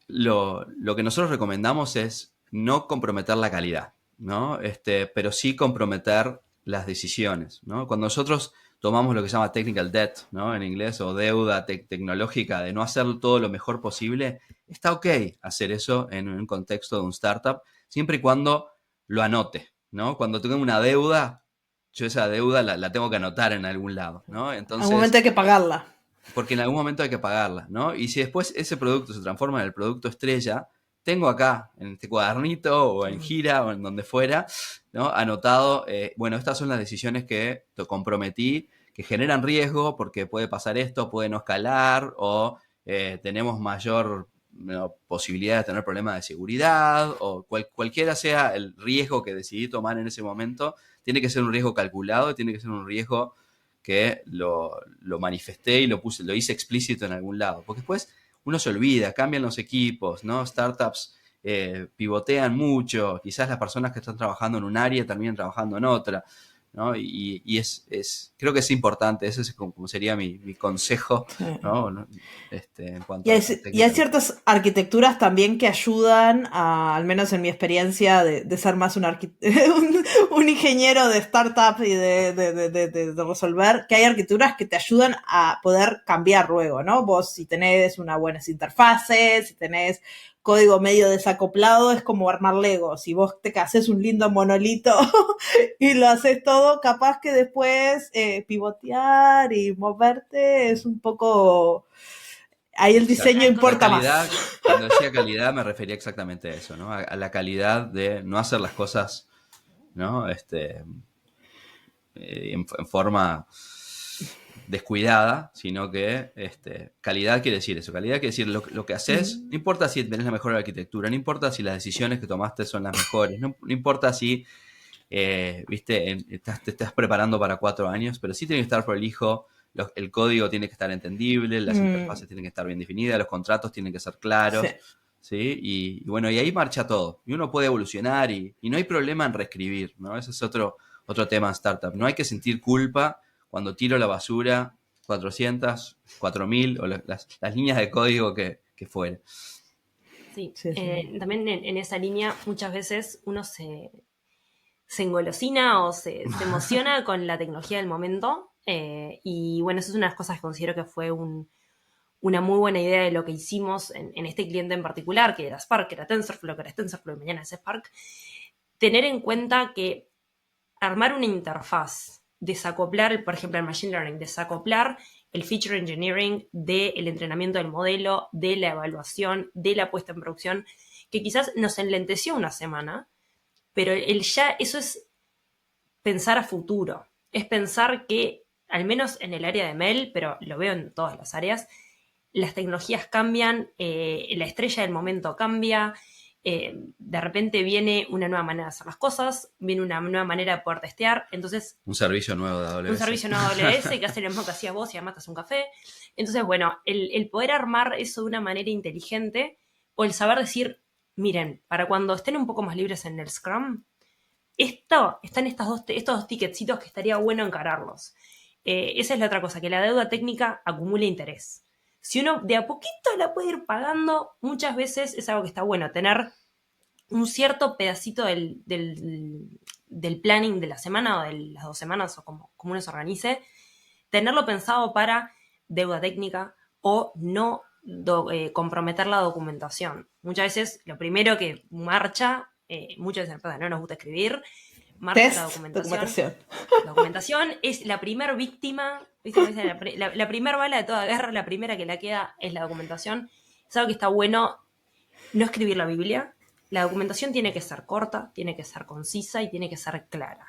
S3: lo que nosotros recomendamos es no comprometer la calidad, ¿no? Pero sí comprometer las decisiones, ¿no? Cuando nosotros tomamos lo que se llama technical debt, ¿no? En inglés, o deuda tecnológica, de no hacer todo lo mejor posible, está ok hacer eso en un contexto de un startup, siempre y cuando lo anote, ¿no? Cuando tengo una deuda, yo esa deuda la tengo que anotar en algún lado, ¿no? Entonces,
S1: en algún momento hay que pagarla.
S3: Porque en algún momento hay que pagarla, ¿no? Y si después ese producto se transforma en el producto estrella, tengo acá, en este cuadernito, o en gira, o en donde fuera, ¿no? Anotado, bueno, estas son las decisiones que te comprometí, que generan riesgo, porque puede pasar esto, puede no escalar, o tenemos mayor posibilidad de tener problemas de seguridad, o cualquiera sea el riesgo que decidí tomar en ese momento, tiene que ser un riesgo calculado, tiene que ser un riesgo que lo manifesté y lo hice explícito en algún lado. Porque después uno se olvida, cambian los equipos, ¿no? Startups pivotean mucho, quizás las personas que están trabajando en un área terminan trabajando en otra. ¿no? Y creo que es importante, ese es como sería mi consejo, ¿no? En cuanto a
S1: Y hay ciertas arquitecturas también que ayudan, al menos en mi experiencia, de ser más un ingeniero de startup y de resolver, que hay arquitecturas que te ayudan a poder cambiar luego, ¿no? Vos si tenés unas buenas interfaces, si tenés código medio desacoplado, es como armar Lego. Si vos te haces un lindo monolito y lo haces todo, capaz que después pivotear y moverte es un poco... Ahí el diseño importa
S3: calidad,
S1: más.
S3: Cuando decía calidad me refería exactamente a eso, ¿no? A la calidad de no hacer las cosas, ¿no? En forma descuidada, sino que calidad quiere decir eso. Calidad quiere decir lo que haces. No importa si tenés la mejor arquitectura, no importa si las decisiones que tomaste son las mejores, no importa si te estás preparando para 4 años, pero sí tiene que estar prolijo. El código tiene que estar entendible, las interfaces tienen que estar bien definidas, los contratos tienen que ser claros, ¿sí? Y bueno, y ahí marcha todo. Y uno puede evolucionar y no hay problema en reescribir, ¿no? Ese es otro tema en startup. No hay que sentir culpa cuando tiro la basura 400, 4000 o las líneas de código que fuere.
S2: Sí. También en esa línea muchas veces uno se engolosina o se emociona con la tecnología del momento. Y bueno, eso es una de las cosas que considero que fue una muy buena idea de lo que hicimos en este cliente en particular, que era Spark, que era TensorFlow, que era TensorFlow y mañana es Spark. Tener en cuenta que armar una interfaz, desacoplar, por ejemplo, el Machine Learning, desacoplar el Feature Engineering del entrenamiento del modelo, de la evaluación, de la puesta en producción, que quizás nos enlenteció una semana, pero eso es pensar a futuro. Es pensar que, al menos en el área de ML, pero lo veo en todas las áreas, las tecnologías cambian, la estrella del momento cambia, de repente viene una nueva manera de hacer las cosas, viene una nueva manera de poder testear, entonces...
S3: Un servicio nuevo de AWS.
S2: Un servicio nuevo de AWS que hace lo mismo que hacías vos y además te hace un café. Entonces, bueno, el poder armar eso de una manera inteligente o el saber decir, miren, para cuando estén un poco más libres en el Scrum, están estos dos ticketcitos que estaría bueno encararlos. Esa es la otra cosa, que la deuda técnica acumula interés. Si uno de a poquito la puede ir pagando, muchas veces es algo que está bueno, tener un cierto pedacito del planning de la semana o de las 2 semanas o como uno se organice, tenerlo pensado para deuda técnica o no comprometer la documentación. Muchas veces lo primero que marcha, muchas veces no nos gusta escribir, marcha la documentación. La documentación es la primer víctima, ¿viste? La primer bala de toda guerra, la primera que la queda es la documentación. Es algo que está bueno no escribir la Biblia. La documentación tiene que ser corta, tiene que ser concisa y tiene que ser clara.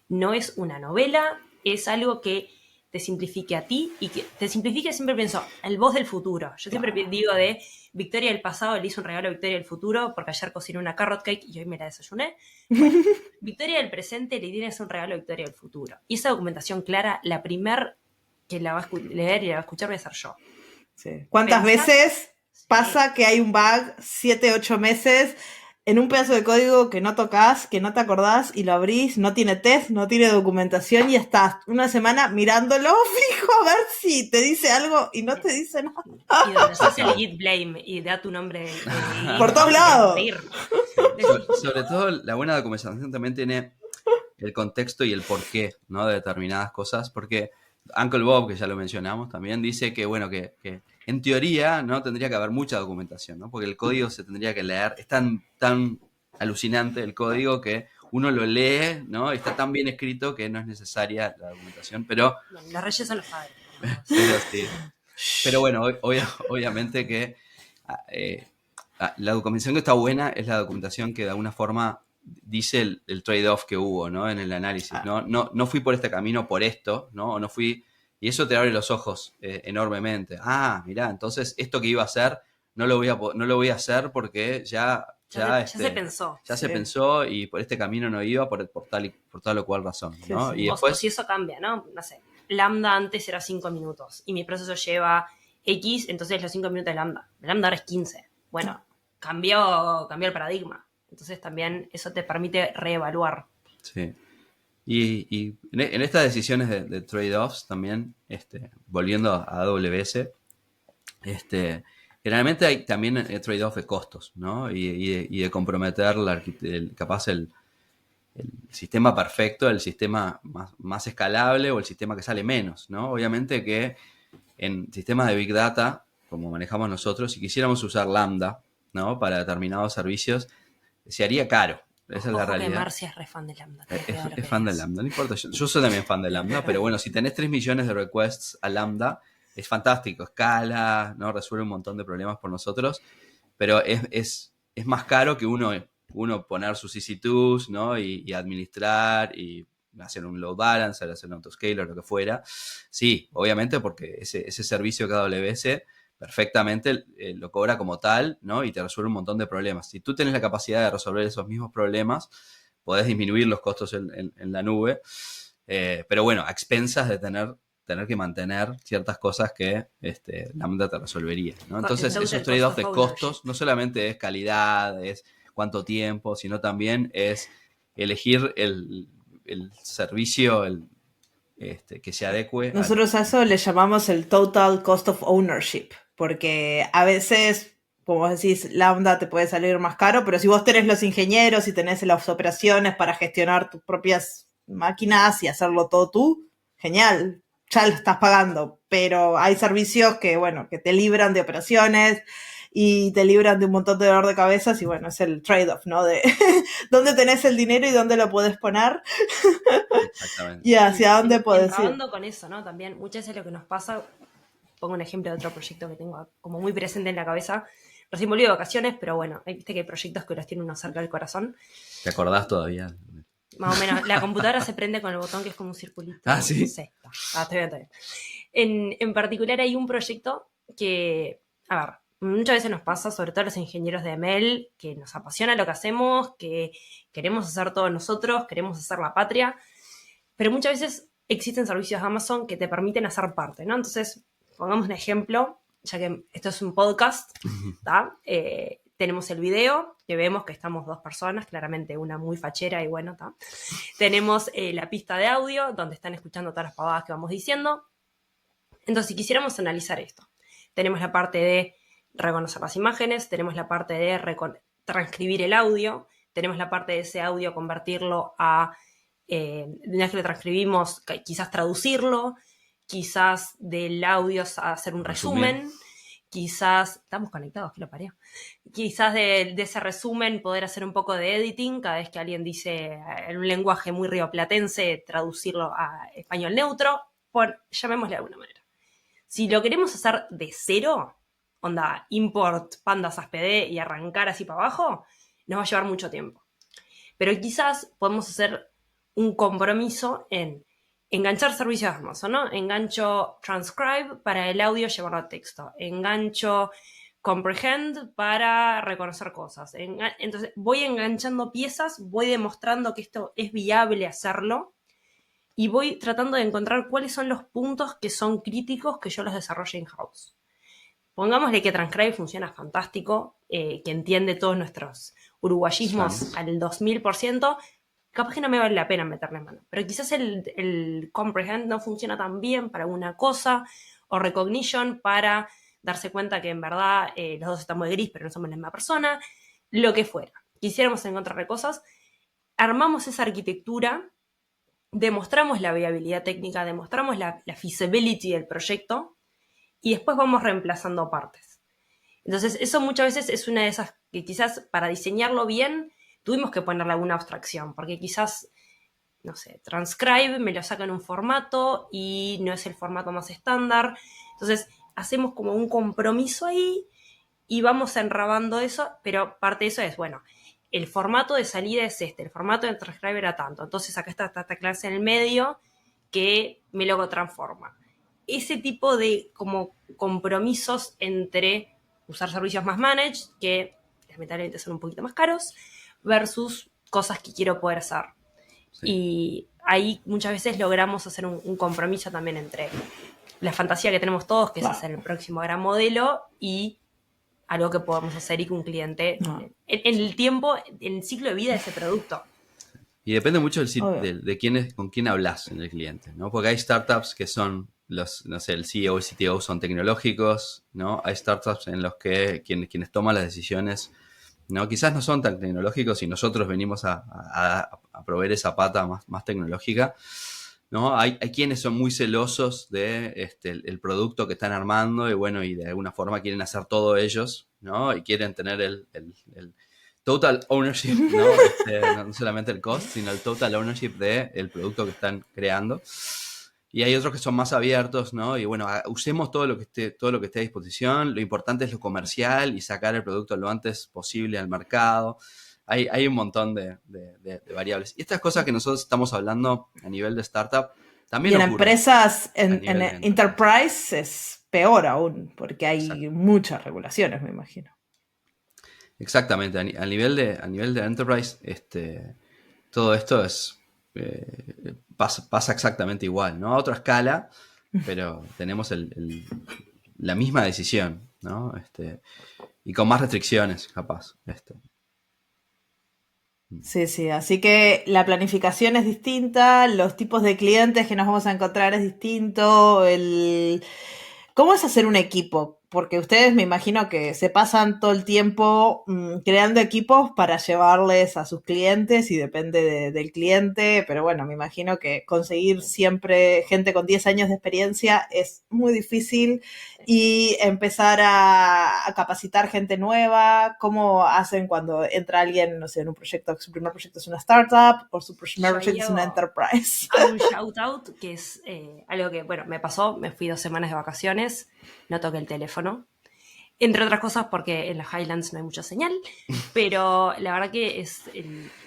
S2: No es una novela, es algo que te simplifique a ti y que te simplifique, siempre pienso, el vos del futuro. Yo siempre digo de Victoria del pasado, le hice un regalo a Victoria del futuro porque ayer cociné una carrot cake y hoy me la desayuné. Bueno, Victoria del presente le tienes un regalo a Victoria del futuro. Y esa documentación clara, la primer que la va a leer y la va a escuchar voy a ser yo.
S1: Sí. ¿Cuántas veces pasa que hay un bug 7, 8 meses en un pedazo de código que no tocas, que no te acordás y lo abrís, no tiene test, no tiene documentación y estás una semana mirándolo fijo a ver si te dice algo y no te dice nada?
S2: Y donde se hace el git blame y da tu nombre
S1: por todos lados.
S3: Sobre todo la buena documentación también tiene el contexto y el porqué, ¿no? De determinadas cosas, porque Uncle Bob, que ya lo mencionamos, también dice que, bueno, que en teoría no tendría que haber mucha documentación, ¿no? Porque el código se tendría que leer. Es tan alucinante el código que uno lo lee, ¿no? Está tan bien escrito que no es necesaria la documentación, pero...
S2: Los reyes son los padres.
S3: Pero, sí. Pero bueno, obviamente que la documentación que está buena es la documentación que de alguna forma dice el trade-off que hubo, ¿no? En el análisis, ¿no? No fui por este camino por esto, ¿no? O no fui... Y eso te abre los ojos enormemente. Mirá, entonces esto que iba a hacer no lo voy a hacer porque ya
S2: se pensó.
S3: Ya se pensó y por este camino no iba por tal o cual razón, ¿no?
S2: Sí.
S3: Y después...
S2: O si eso cambia, ¿no? No sé, Lambda antes era 5 minutos y mi proceso lleva X, entonces los 5 minutos de Lambda. Lambda ahora es 15. Bueno, cambió el paradigma. Entonces también eso te permite reevaluar.
S3: Sí. Y en estas decisiones de trade-offs también, volviendo a AWS, generalmente hay también trade-off de costos, ¿no? Y de comprometer capaz el sistema perfecto, el sistema más escalable o el sistema que sale menos, ¿no? Obviamente que en sistemas de Big Data, como manejamos nosotros, si quisiéramos usar Lambda, ¿no? Para determinados servicios, se haría caro. Esa es la realidad.
S2: Que Marcia es re fan de Lambda.
S3: Es fan de Lambda, no importa. Yo soy también fan de Lambda, pero bueno, si tenés 3 millones de requests a Lambda, es fantástico. Escala, ¿no? Resuelve un montón de problemas por nosotros, pero es más caro que uno poner sus EC2s, ¿no? Y administrar y hacer un load balancer, hacer un autoscaler, lo que fuera. Sí, obviamente, porque ese servicio que AWS perfectamente lo cobra como tal, ¿no? Y te resuelve un montón de problemas. Si tú tienes la capacidad de resolver esos mismos problemas, podés disminuir los costos en la nube, pero bueno, a expensas de tener que mantener ciertas cosas que Lambda te resolvería, ¿no? Entonces, esos trade-offs de costos no solamente es calidad, es cuánto tiempo, sino también es elegir el servicio que se adecue.
S1: Nosotros a eso le llamamos el Total Cost of Ownership, porque a veces, como vos decís, Lambda te puede salir más caro, pero si vos tenés los ingenieros y tenés las operaciones para gestionar tus propias máquinas y hacerlo todo tú, genial, ya lo estás pagando, pero hay servicios que, bueno, que te libran de operaciones y te libran de un montón de dolor de cabezas y bueno, es el trade-off, ¿no? De dónde tenés el dinero y dónde lo podés poner.
S3: Exactamente.
S1: Y hacia dónde podés ir.
S2: Trabajando con eso, ¿no? También muchas veces lo que nos pasa, pongo un ejemplo de otro proyecto que tengo como muy presente en la cabeza. Recién volví de vacaciones, pero bueno, viste que hay proyectos que los tiene uno cerca del corazón.
S3: ¿Te acordás todavía?
S2: Más o menos, la computadora se prende con el botón que es como un circulito.
S3: Ah, ¿sí?
S2: Sí, está bien. En particular hay un proyecto que, a ver, muchas veces nos pasa, sobre todo a los ingenieros de ML, que nos apasiona lo que hacemos, que queremos hacer todo nosotros, queremos hacer la patria, pero muchas veces existen servicios de Amazon que te permiten hacer parte, ¿no? Entonces, pongamos un ejemplo, ya que esto es un podcast, ¿tá? Tenemos el video, que vemos que estamos 2 personas, claramente una muy fachera y bueno, ¿tá? Tenemos la pista de audio, donde están escuchando todas las pavadas que vamos diciendo. Entonces, si quisiéramos analizar esto, tenemos la parte de reconocer las imágenes, tenemos la parte de transcribir el audio, tenemos la parte de ese audio convertirlo a, una vez que lo transcribimos, quizás traducirlo, quizás del audio hacer un resumen. Quizás, estamos conectados, que lo pareo. Quizás de ese resumen poder hacer un poco de editing, cada vez que alguien dice en un lenguaje muy rioplatense, traducirlo a español neutro, llamémosle de alguna manera. Si lo queremos hacer de cero, onda, import, pandas, ASPD y arrancar así para abajo, nos va a llevar mucho tiempo. Pero quizás podemos hacer un compromiso en enganchar servicios de Amazon, ¿no? Engancho transcribe para el audio llevarlo a texto. Engancho comprehend para reconocer cosas. Entonces voy enganchando piezas, voy demostrando que esto es viable hacerlo y voy tratando de encontrar cuáles son los puntos que son críticos que yo los desarrolle in-house. Pongámosle que transcribe funciona fantástico, que entiende todos nuestros uruguayismos al 2000%, capaz que no me vale la pena meterle mano. Pero quizás el comprehend no funciona tan bien para alguna cosa, o recognition para darse cuenta que en verdad los dos están muy gris, pero no somos la misma persona, lo que fuera. Quisiéramos encontrarle cosas, armamos esa arquitectura, demostramos la viabilidad técnica, demostramos la feasibility del proyecto, y después vamos reemplazando partes. Entonces, eso muchas veces es una de esas que quizás para diseñarlo bien tuvimos que ponerle alguna abstracción, porque quizás, no sé, transcribe me lo saca en un formato y no es el formato más estándar. Entonces, hacemos como un compromiso ahí y vamos enrabando eso, pero parte de eso es, bueno, el formato de salida es este, el formato de transcribe era tanto, entonces acá está esta clase en el medio que me lo transforma. Ese tipo de como compromisos entre usar servicios más managed, que lamentablemente son un poquito más caros, versus cosas que quiero poder hacer. Sí. Y ahí muchas veces logramos hacer un compromiso también entre la fantasía que tenemos todos, que es hacer el próximo gran modelo, y algo que podamos hacer y que un cliente, en el tiempo, en el ciclo de vida de ese producto.
S3: Y depende mucho
S1: Obvio.
S3: de con quién hablas en el cliente, ¿no? Porque hay startups que son no sé, el CEO y CTO son tecnológicos, ¿no? Hay startups en los que quienes toman las decisiones, ¿no? Quizás no son tan tecnológicos y nosotros venimos a proveer esa pata más tecnológica, ¿no? Hay quienes son muy celosos de el producto que están armando y bueno, y de alguna forma quieren hacer todo ellos, ¿no? Y quieren tener el total ownership, ¿no? No solamente el cost, sino el total ownership del producto que están creando. Y hay otros que son más abiertos, ¿no? Y bueno, usemos todo lo que esté a disposición. Lo importante es lo comercial y sacar el producto lo antes posible al mercado. Hay un montón de variables. Y estas cosas que nosotros estamos hablando a nivel de startup
S1: Y
S3: también
S1: en
S3: ocurren
S1: empresas,
S3: a
S1: en
S3: nivel de enterprise.
S1: enterprise es peor aún, porque hay
S3: Exacto.
S1: muchas regulaciones, me imagino.
S3: Exactamente. A nivel de enterprise, todo esto pasa exactamente igual, ¿no? A otra escala, pero tenemos la misma decisión, ¿no? Y con más restricciones, capaz.
S1: Sí, sí, así que la planificación es distinta, los tipos de clientes que nos vamos a encontrar es distinto, ¿cómo es hacer un equipo? Porque ustedes me imagino que se pasan todo el tiempo creando equipos para llevarles a sus clientes y depende del cliente, pero bueno, me imagino que conseguir siempre gente con 10 años de experiencia es muy difícil y empezar a capacitar gente nueva, ¿cómo hacen cuando entra alguien, no sé, en un proyecto, su primer proyecto es una startup o su primer
S2: Yo
S1: proyecto es una enterprise?
S2: hago un shout out, que es algo que, bueno, me pasó, me fui 2 semanas de vacaciones, no toqué el teléfono, entre otras cosas porque en las Highlands no hay mucha señal, pero la verdad que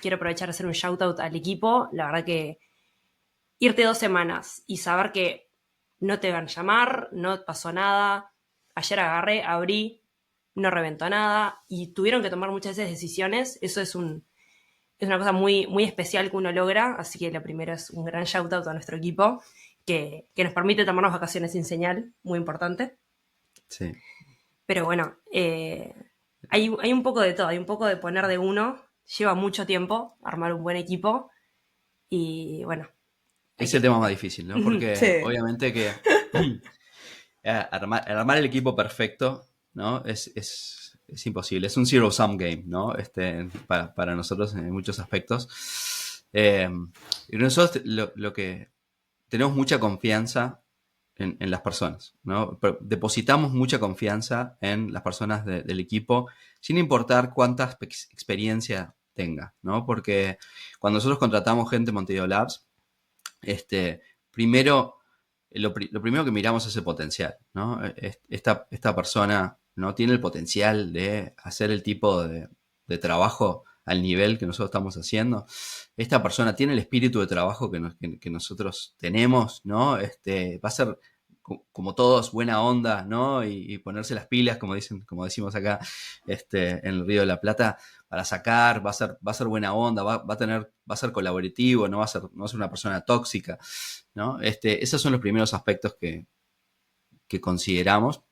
S2: quiero aprovechar de hacer un shout out al equipo, la verdad que irte 2 semanas y saber que no te van a llamar, no pasó nada, ayer agarré, abrí, no reventó nada y tuvieron que tomar muchas veces decisiones, eso es una cosa muy, muy especial que uno logra, así que lo primero es un gran shout out a nuestro equipo, que nos permite tomarnos vacaciones sin señal, muy importante.
S3: Sí.
S2: Pero bueno, hay un poco de todo, hay un poco de poner de uno, lleva mucho tiempo armar un buen equipo y bueno, hay
S3: Es el
S2: que...
S3: tema más difícil, ¿no? Porque
S1: Sí.
S3: obviamente que armar el equipo perfecto, ¿no? Es imposible. Es un zero-sum game, ¿no? Para nosotros en muchos aspectos. Y nosotros lo que tenemos mucha confianza en las personas, ¿no? Depositamos mucha confianza en las personas del equipo, sin importar cuánta experiencia tenga, ¿no? Porque cuando nosotros contratamos gente en Montevideo Labs, primero, lo primero que miramos es el potencial, ¿no? Esta persona no tiene el potencial de hacer el tipo de trabajo al nivel que nosotros estamos haciendo. Esta persona tiene el espíritu de trabajo que nosotros tenemos, ¿no? Va a ser como todos, buena onda, ¿no? Y ponerse las pilas, como decimos acá, en el Río de la Plata, para sacar, va a ser buena onda, va a ser colaborativo, no va a ser una persona tóxica, ¿no? Esos son los primeros aspectos que consideramos.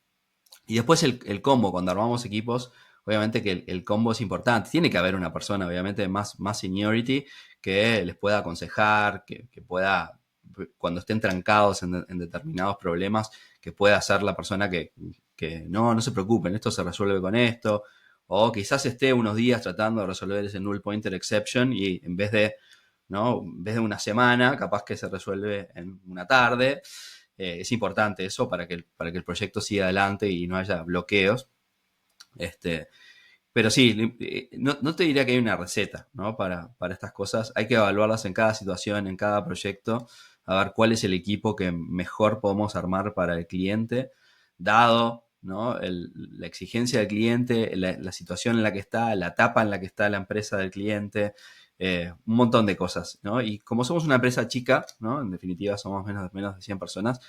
S3: Y después el combo, cuando armamos equipos, obviamente que el combo es importante. Tiene que haber una persona, obviamente, más seniority que les pueda aconsejar, que pueda, cuando estén trancados en determinados problemas, que pueda ser la persona que no se preocupen, esto se resuelve con esto. O quizás esté unos días tratando de resolver ese null pointer exception y en vez de, ¿no? En vez de una semana, capaz que se resuelve en una tarde. Es importante eso para que el proyecto siga adelante y no haya bloqueos. Este, pero sí, no te diría que hay una receta, ¿no? Para estas cosas. Hay que evaluarlas en cada situación, en cada proyecto, a ver cuál es el equipo que mejor podemos armar para el cliente, dado, ¿no? La exigencia del cliente, la situación en la que está, la etapa en la que está la empresa del cliente, un montón de cosas, ¿no? Y como somos una empresa chica, ¿no? En definitiva somos menos de 100 personas,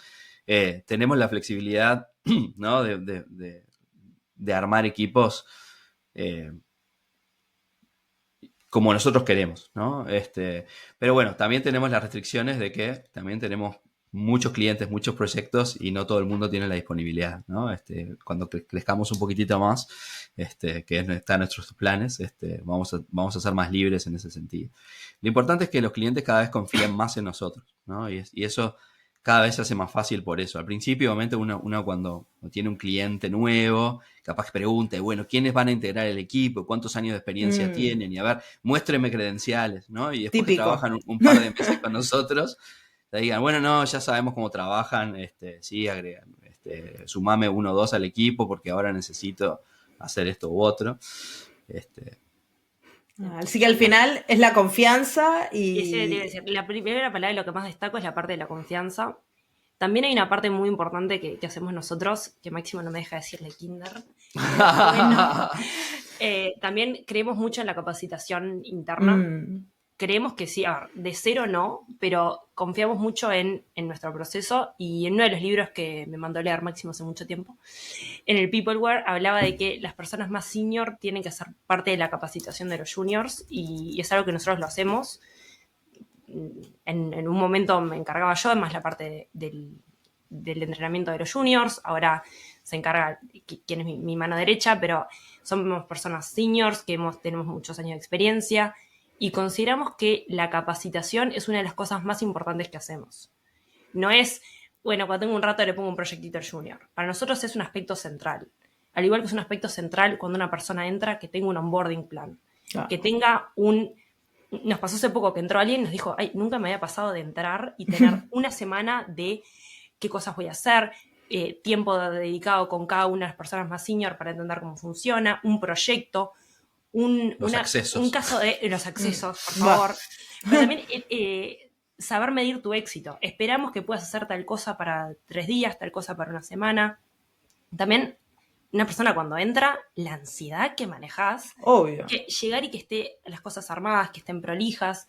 S3: tenemos la flexibilidad, ¿no? De armar equipos eh, como nosotros queremos, ¿no? Pero bueno, también tenemos las restricciones de que también tenemos muchos clientes, muchos proyectos y no todo el mundo tiene la disponibilidad, ¿no? Cuando crezcamos un poquitito más, está en nuestros planes, vamos a ser más libres en ese sentido. Lo importante es que los clientes cada vez confíen más en nosotros, ¿no? Y eso cada vez se hace más fácil por eso. Al principio, obviamente, uno cuando tiene un cliente nuevo, capaz que pregunte, bueno, ¿quiénes van a integrar el equipo? ¿Cuántos años de experiencia tienen? Y a ver, muéstreme credenciales, ¿no? Y después que
S1: Típico.
S3: trabajan un par de meses con nosotros, te digan, bueno, no, ya sabemos cómo trabajan, sí, agregan, sumame 1 o 2 al equipo porque ahora necesito hacer esto u otro.
S1: Así que al final es la confianza y...
S2: Ese debe ser. La primera palabra, lo que más destaco es la parte de la confianza. También hay una parte muy importante que hacemos nosotros, que Máximo no me deja decirle kinder. Bueno, también creemos mucho en la capacitación interna. Creemos que sí, a ver, de cero no, pero confiamos mucho en nuestro proceso, y en uno de los libros que me mandó leer Máximo hace mucho tiempo, en el Peopleware, hablaba de que las personas más senior tienen que ser parte de la capacitación de los juniors, y es algo que nosotros lo hacemos. En un momento me encargaba yo, además la parte del entrenamiento de los juniors. Ahora se encarga quien es mi mano derecha, pero somos personas seniors que tenemos muchos años de experiencia, y consideramos que la capacitación es una de las cosas más importantes que hacemos. No es, bueno, cuando tengo un rato le pongo un proyectito al junior. Para nosotros es un aspecto central. Al igual que es un aspecto central cuando una persona entra, que tenga un onboarding plan. Que tenga Nos pasó hace poco que entró alguien y nos dijo, ay, nunca me había pasado de entrar y tener una semana de qué cosas voy a hacer, tiempo dedicado con cada una de las personas más senior para entender cómo funciona, un proyecto, un caso de los accesos, por favor. Pero también saber medir tu éxito. Esperamos que puedas hacer tal cosa para 3 días, tal cosa para una semana. También una persona cuando entra, la ansiedad que manejas,
S1: obvio,
S2: que llegar y que esté las cosas armadas, que estén prolijas,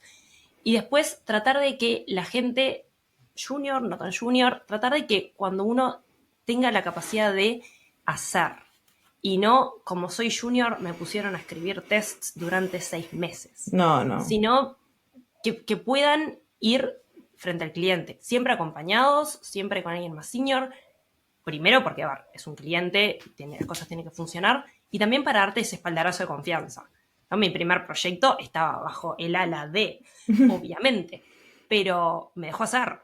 S2: y después tratar de que la gente junior, no tan junior, tratar de que cuando uno tenga la capacidad de hacer, y no, como soy junior, me pusieron a escribir tests durante 6 meses.
S1: No.
S2: Sino que puedan ir frente al cliente, siempre acompañados, siempre con alguien más senior. Primero porque, es un cliente, las cosas tienen que funcionar, y también para darte ese espaldarazo de confianza, ¿no? Mi primer proyecto estaba bajo el ala de, obviamente, pero me dejó hacer,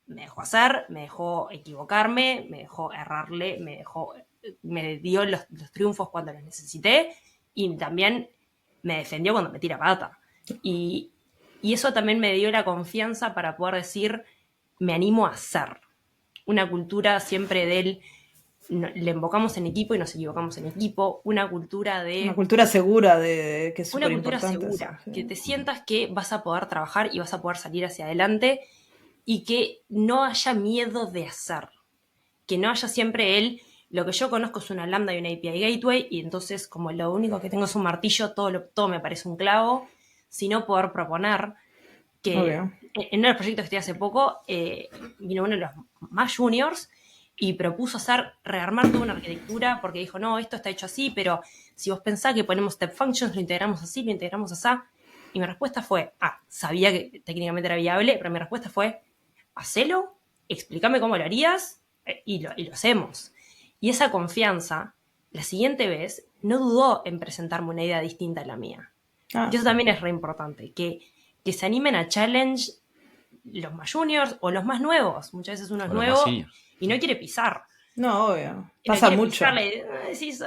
S2: me dejó equivocarme, me dejó errarle, me dio los triunfos cuando los necesité, y también me defendió cuando me tira pata. Y eso también me dio la confianza para poder decir, me animo a hacer. Una cultura siempre le invocamos en equipo y nos equivocamos en equipo. Una cultura
S1: segura, que es súper importante.
S2: Una cultura segura, que te sientas que vas a poder trabajar y vas a poder salir hacia adelante, y que no haya miedo de hacer. Que no haya siempre lo que yo conozco es una Lambda y una API Gateway, y entonces como lo único que tengo es un martillo, todo me parece un clavo, sino poder proponer que...
S1: Obvio.
S2: En uno de los proyectos que estoy hace poco, vino uno de los más juniors y propuso rearmar toda una arquitectura, porque dijo, no, esto está hecho así, pero si vos pensás que ponemos step functions, lo integramos así, lo integramos así. Y mi respuesta fue, sabía que técnicamente era viable, pero mi respuesta fue, hacelo, explícame cómo lo harías, y lo hacemos. Y esa confianza, la siguiente vez, no dudó en presentarme una idea distinta a la mía. Y eso también es re importante, que se animen a challenge los más juniors o los más nuevos. Muchas veces uno es nuevo y no quiere pisar.
S1: No, obvio. Pasa mucho.
S2: Decís,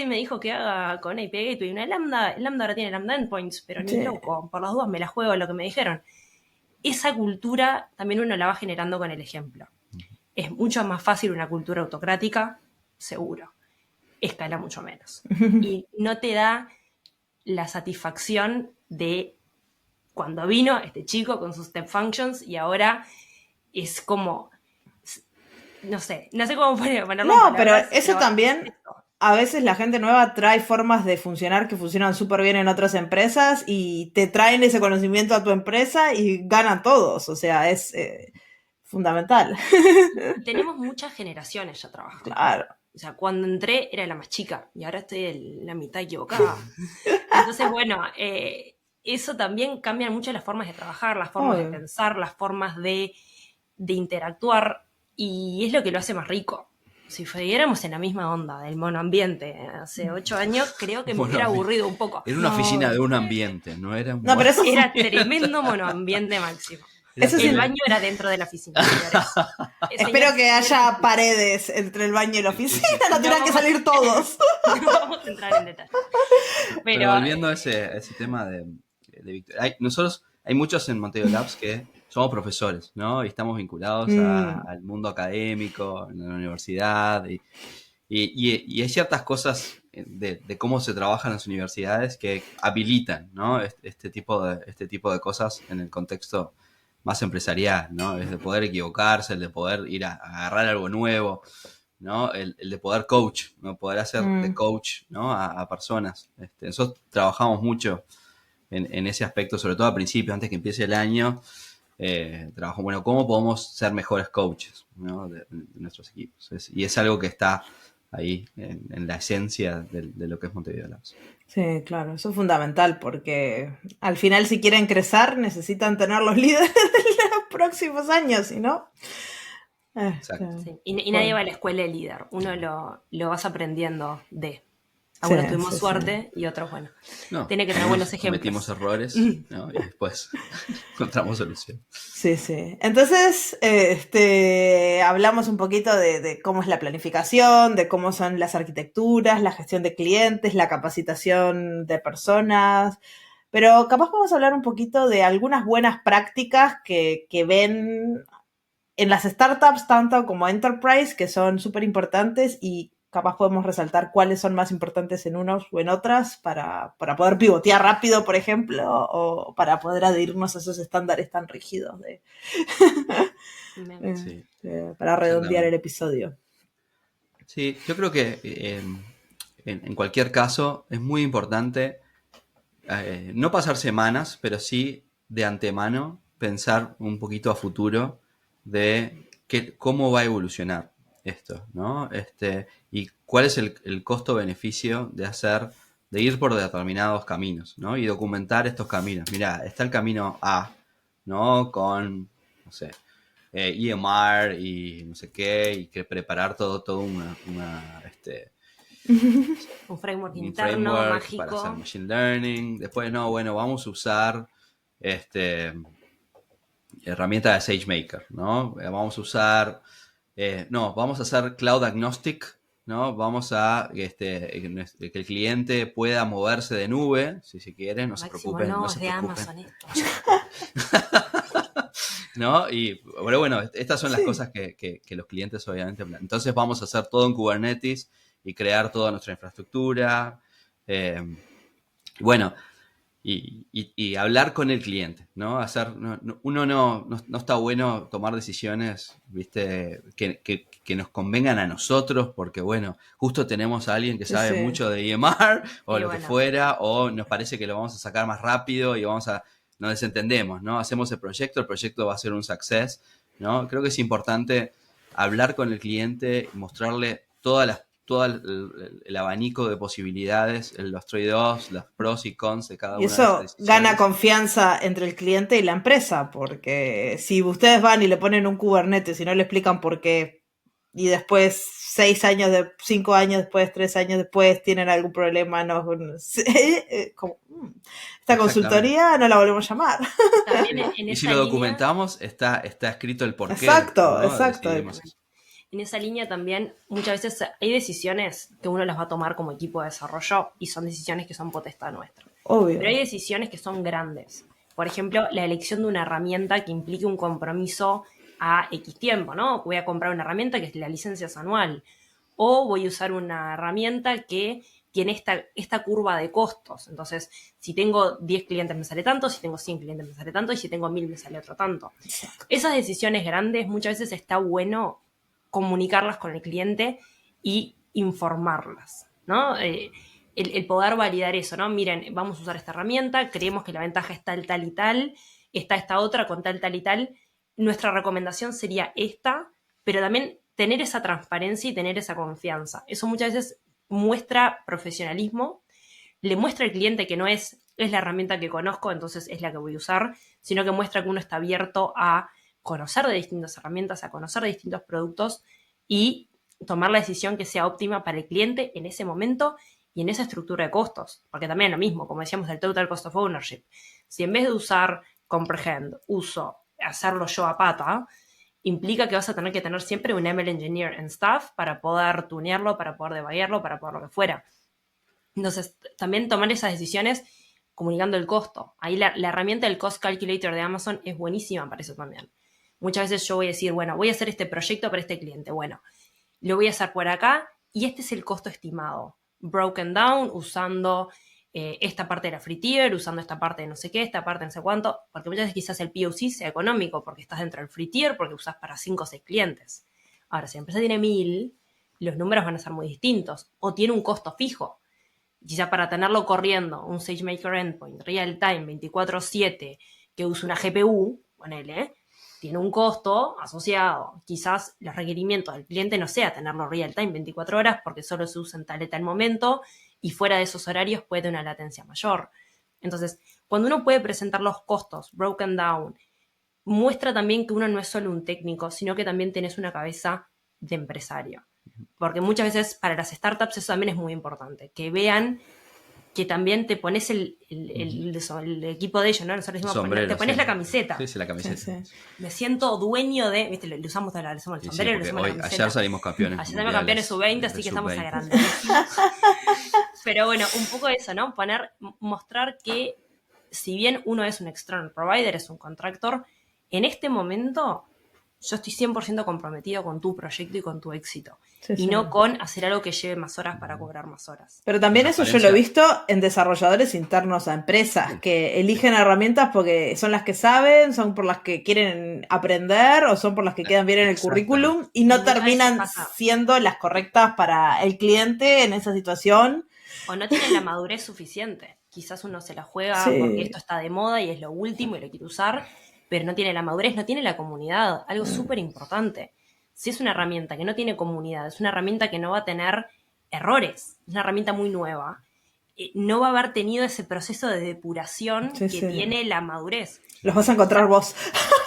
S2: me dijo que haga con API Gateway una Lambda. El Lambda ahora tiene Lambda Endpoints, pero ni loco. Por las dudas me la juego lo que me dijeron. Esa cultura también uno la va generando con el ejemplo. Es mucho más fácil una cultura autocrática, seguro. Escala mucho menos. Y no te da la satisfacción de cuando vino este chico con sus step functions, y ahora es como, no sé cómo ponerlo.
S1: No, pero eso también, a veces la gente nueva trae formas de funcionar que funcionan súper bien en otras empresas, y te traen ese conocimiento a tu empresa y ganan todos, o sea, es fundamental.
S2: Tenemos muchas generaciones ya trabajando.
S1: Claro.
S2: O sea, cuando entré era la más chica, y ahora estoy en la mitad equivocada. Entonces, bueno, eso también cambia mucho las formas de trabajar, las formas de pensar, las formas de de interactuar, y es lo que lo hace más rico. Si fuéramos en la misma onda del monoambiente hace 8 años, creo que me hubiera aburrido un poco.
S3: Era una oficina de un ambiente, no era un
S1: No, pero eso
S2: Era tremendo monoambiente máximo.
S1: Eso sí.
S2: El baño era dentro de la oficina, señores.
S1: Espero que haya paredes entre el baño y la oficina, no tendrán que salir todos.
S2: No vamos a entrar en detalle.
S3: Pero volviendo a ese tema de Victoria, hay muchos en Montevideo Labs que somos profesores, ¿no? Y estamos vinculados al mundo académico, en la universidad, y hay ciertas cosas de cómo se trabaja en las universidades que habilitan, ¿no? Este tipo de cosas en el contexto más empresarial, ¿no? Es de poder equivocarse, el de poder ir a agarrar algo nuevo, ¿no? El de poder coach, ¿no? Poder hacer de coach, ¿no? A personas. Nosotros trabajamos mucho en ese aspecto, sobre todo al principio, antes que empiece el año. Trabajo, bueno, ¿cómo podemos ser mejores coaches, ¿no? de nuestros equipos? Y es algo que está ahí en la esencia de lo que es Montevideo Labs.
S1: Sí, claro, eso es fundamental porque al final si quieren crecer necesitan tener los líderes de los próximos años, ¿si no?
S2: Exacto. Sí. Y nadie va a la escuela de líder, uno lo vas aprendiendo de... Algunos tuvimos suerte y otros, bueno, tiene que tener buenos ejemplos.
S3: Cometimos errores, ¿no? Y después encontramos solución.
S1: Sí, sí. Entonces, hablamos un poquito de cómo es la planificación, de cómo son las arquitecturas, la gestión de clientes, la capacitación de personas, pero capaz podemos hablar un poquito de algunas buenas prácticas que ven en las startups tanto como enterprise, que son súper importantes, y capaz podemos resaltar cuáles son más importantes en unos o en otras para poder pivotear rápido, por ejemplo, o para poder adherirnos a esos estándares tan rígidos para redondear el episodio.
S3: Sí, yo creo que en cualquier caso es muy importante no pasar semanas, pero sí de antemano pensar un poquito a futuro de cómo va a evolucionar esto, ¿no? Y cuál es el costo-beneficio de ir por determinados caminos, ¿no? Y documentar estos caminos. Mirá, está el camino A, ¿no? Con, no sé, EMR y no sé qué, y que preparar todo un
S2: framework interno, mágico.
S3: Para hacer machine learning. Después, vamos a usar herramienta de SageMaker, ¿no? Vamos a usar... vamos a hacer cloud agnostic, ¿no? Vamos a que el cliente pueda moverse de nube, si se quiere, no se preocupen.
S2: No es de Amazon esto.
S3: ¿No? Pero bueno, estas son las cosas que los clientes obviamente planean. Entonces vamos a hacer todo en Kubernetes y crear toda nuestra infraestructura. Y hablar con el cliente, ¿no? Uno no está bueno tomar decisiones, ¿viste? Que nos convengan a nosotros, porque, bueno, justo tenemos a alguien que sabe mucho de EMR o lo que fuera, o nos parece que lo vamos a sacar más rápido y nos desentendemos, ¿no? Hacemos el proyecto va a ser un success, ¿no? Creo que es importante hablar con el cliente y mostrarle todo el abanico de posibilidades, los trade-offs, los pros y cons de cada una de las decisiones.
S1: Y eso gana confianza entre el cliente y la empresa, porque si ustedes van y le ponen un Kubernetes y no le explican por qué, y después 5 años después, 3 años después tienen algún problema, esta consultoría no la volvemos a llamar.
S3: Y si lo documentamos, está escrito el porqué.
S1: Exacto,
S3: ¿no?
S1: exacto.
S2: En esa línea también muchas veces hay decisiones que uno las va a tomar como equipo de desarrollo y son decisiones que son potestad nuestra.
S1: Obvio.
S2: Pero hay decisiones que son grandes. Por ejemplo, la elección de una herramienta que implique un compromiso a X tiempo, ¿no? Voy a comprar una herramienta que es la licencia es anual. O voy a usar una herramienta que tiene esta curva de costos. Entonces, si tengo 10 clientes me sale tanto, si tengo 100 clientes me sale tanto, y si tengo 1000 me sale otro tanto. Exacto. Esas decisiones grandes muchas veces está bueno comunicarlas con el cliente y informarlas, ¿no? El poder validar eso, ¿no? Miren, vamos a usar esta herramienta, creemos que la ventaja es tal, tal y tal, está esta otra con tal, tal y tal. Nuestra recomendación sería esta, pero también tener esa transparencia y tener esa confianza. Eso muchas veces muestra profesionalismo, le muestra al cliente que no es la herramienta que conozco, entonces es la que voy a usar, sino que muestra que uno está abierto a conocer de distintas herramientas, a conocer de distintos productos y tomar la decisión que sea óptima para el cliente en ese momento y en esa estructura de costos. Porque también lo mismo, como decíamos, del Total Cost of Ownership. Si en vez de usar Comprehend, uso hacerlo yo a pata, implica que vas a tener que tener siempre un ML Engineer en staff para poder tunearlo, para poder debuguearlo, para poder lo que fuera. Entonces, también tomar esas decisiones comunicando el costo. Ahí la herramienta del Cost Calculator de Amazon es buenísima para eso también. Muchas veces yo voy a decir, bueno, voy a hacer este proyecto para este cliente. Bueno, lo voy a hacer por acá y este es el costo estimado. Broken down, usando esta parte de la free tier, usando esta parte de no sé qué, esta parte de no sé cuánto, porque muchas veces quizás el POC sea económico porque estás dentro del free tier, porque usas para 5 o 6 clientes. Ahora, si la empresa tiene 1000, los números van a ser muy distintos, o tiene un costo fijo. Quizás para tenerlo corriendo, un SageMaker Endpoint, real time, 24/7, que use una GPU, ponele, tiene un costo asociado. Quizás los requerimientos del cliente no sea tenerlo real time 24 horas porque solo se usa en tal y tal momento y fuera de esos horarios puede tener una latencia mayor. Entonces, cuando uno puede presentar los costos broken down, muestra también que uno no es solo un técnico, sino que también tenés una cabeza de empresario. Porque muchas veces para las startups eso también es muy importante, que vean que también te pones el equipo de ellos, ¿no? Nosotros decimos,
S3: sombrero,
S2: te pones
S3: sí.
S2: la camiseta.
S3: Sí, la camiseta.
S1: Sí, sí.
S2: Me siento dueño de, viste, le usamos el
S3: Sí,
S2: sombrero, le
S3: porque
S2: usamos la
S3: hoy,
S2: camiseta.
S3: ayer salimos campeones.
S2: Ayer salimos campeones sub-20, así que estamos
S3: sub-20.
S2: agrandadísimos. Pero bueno, un poco eso, ¿no? Mostrar que si bien uno es un external provider, es un contractor, en este momento yo estoy 100% comprometido con tu proyecto y con tu éxito.
S1: Sí,
S2: y
S1: sí.
S2: no con hacer algo que lleve más horas para cobrar más horas.
S1: Pero también
S3: La
S1: eso yo lo he visto en desarrolladores internos a empresas,
S3: Sí.
S1: que eligen herramientas porque son las que saben, son por las que quieren aprender o son por las que quedan bien en el
S3: Exactamente.
S1: currículum y no
S2: Muchas
S1: terminan
S2: veces pasa.
S1: siendo las correctas para el cliente en esa situación.
S2: O no tienen la madurez suficiente. Quizás uno se la juega
S1: Sí.
S2: porque esto está de moda y es lo último y lo quiere usar, pero no tiene la madurez, no tiene la comunidad. Algo súper importante. Si es una herramienta que no tiene comunidad, es una herramienta que no va a tener errores, es una herramienta muy nueva, no va a haber tenido ese proceso de depuración
S1: Sí,
S2: que
S1: sí.
S2: tiene la madurez.
S1: Los vas a encontrar vos.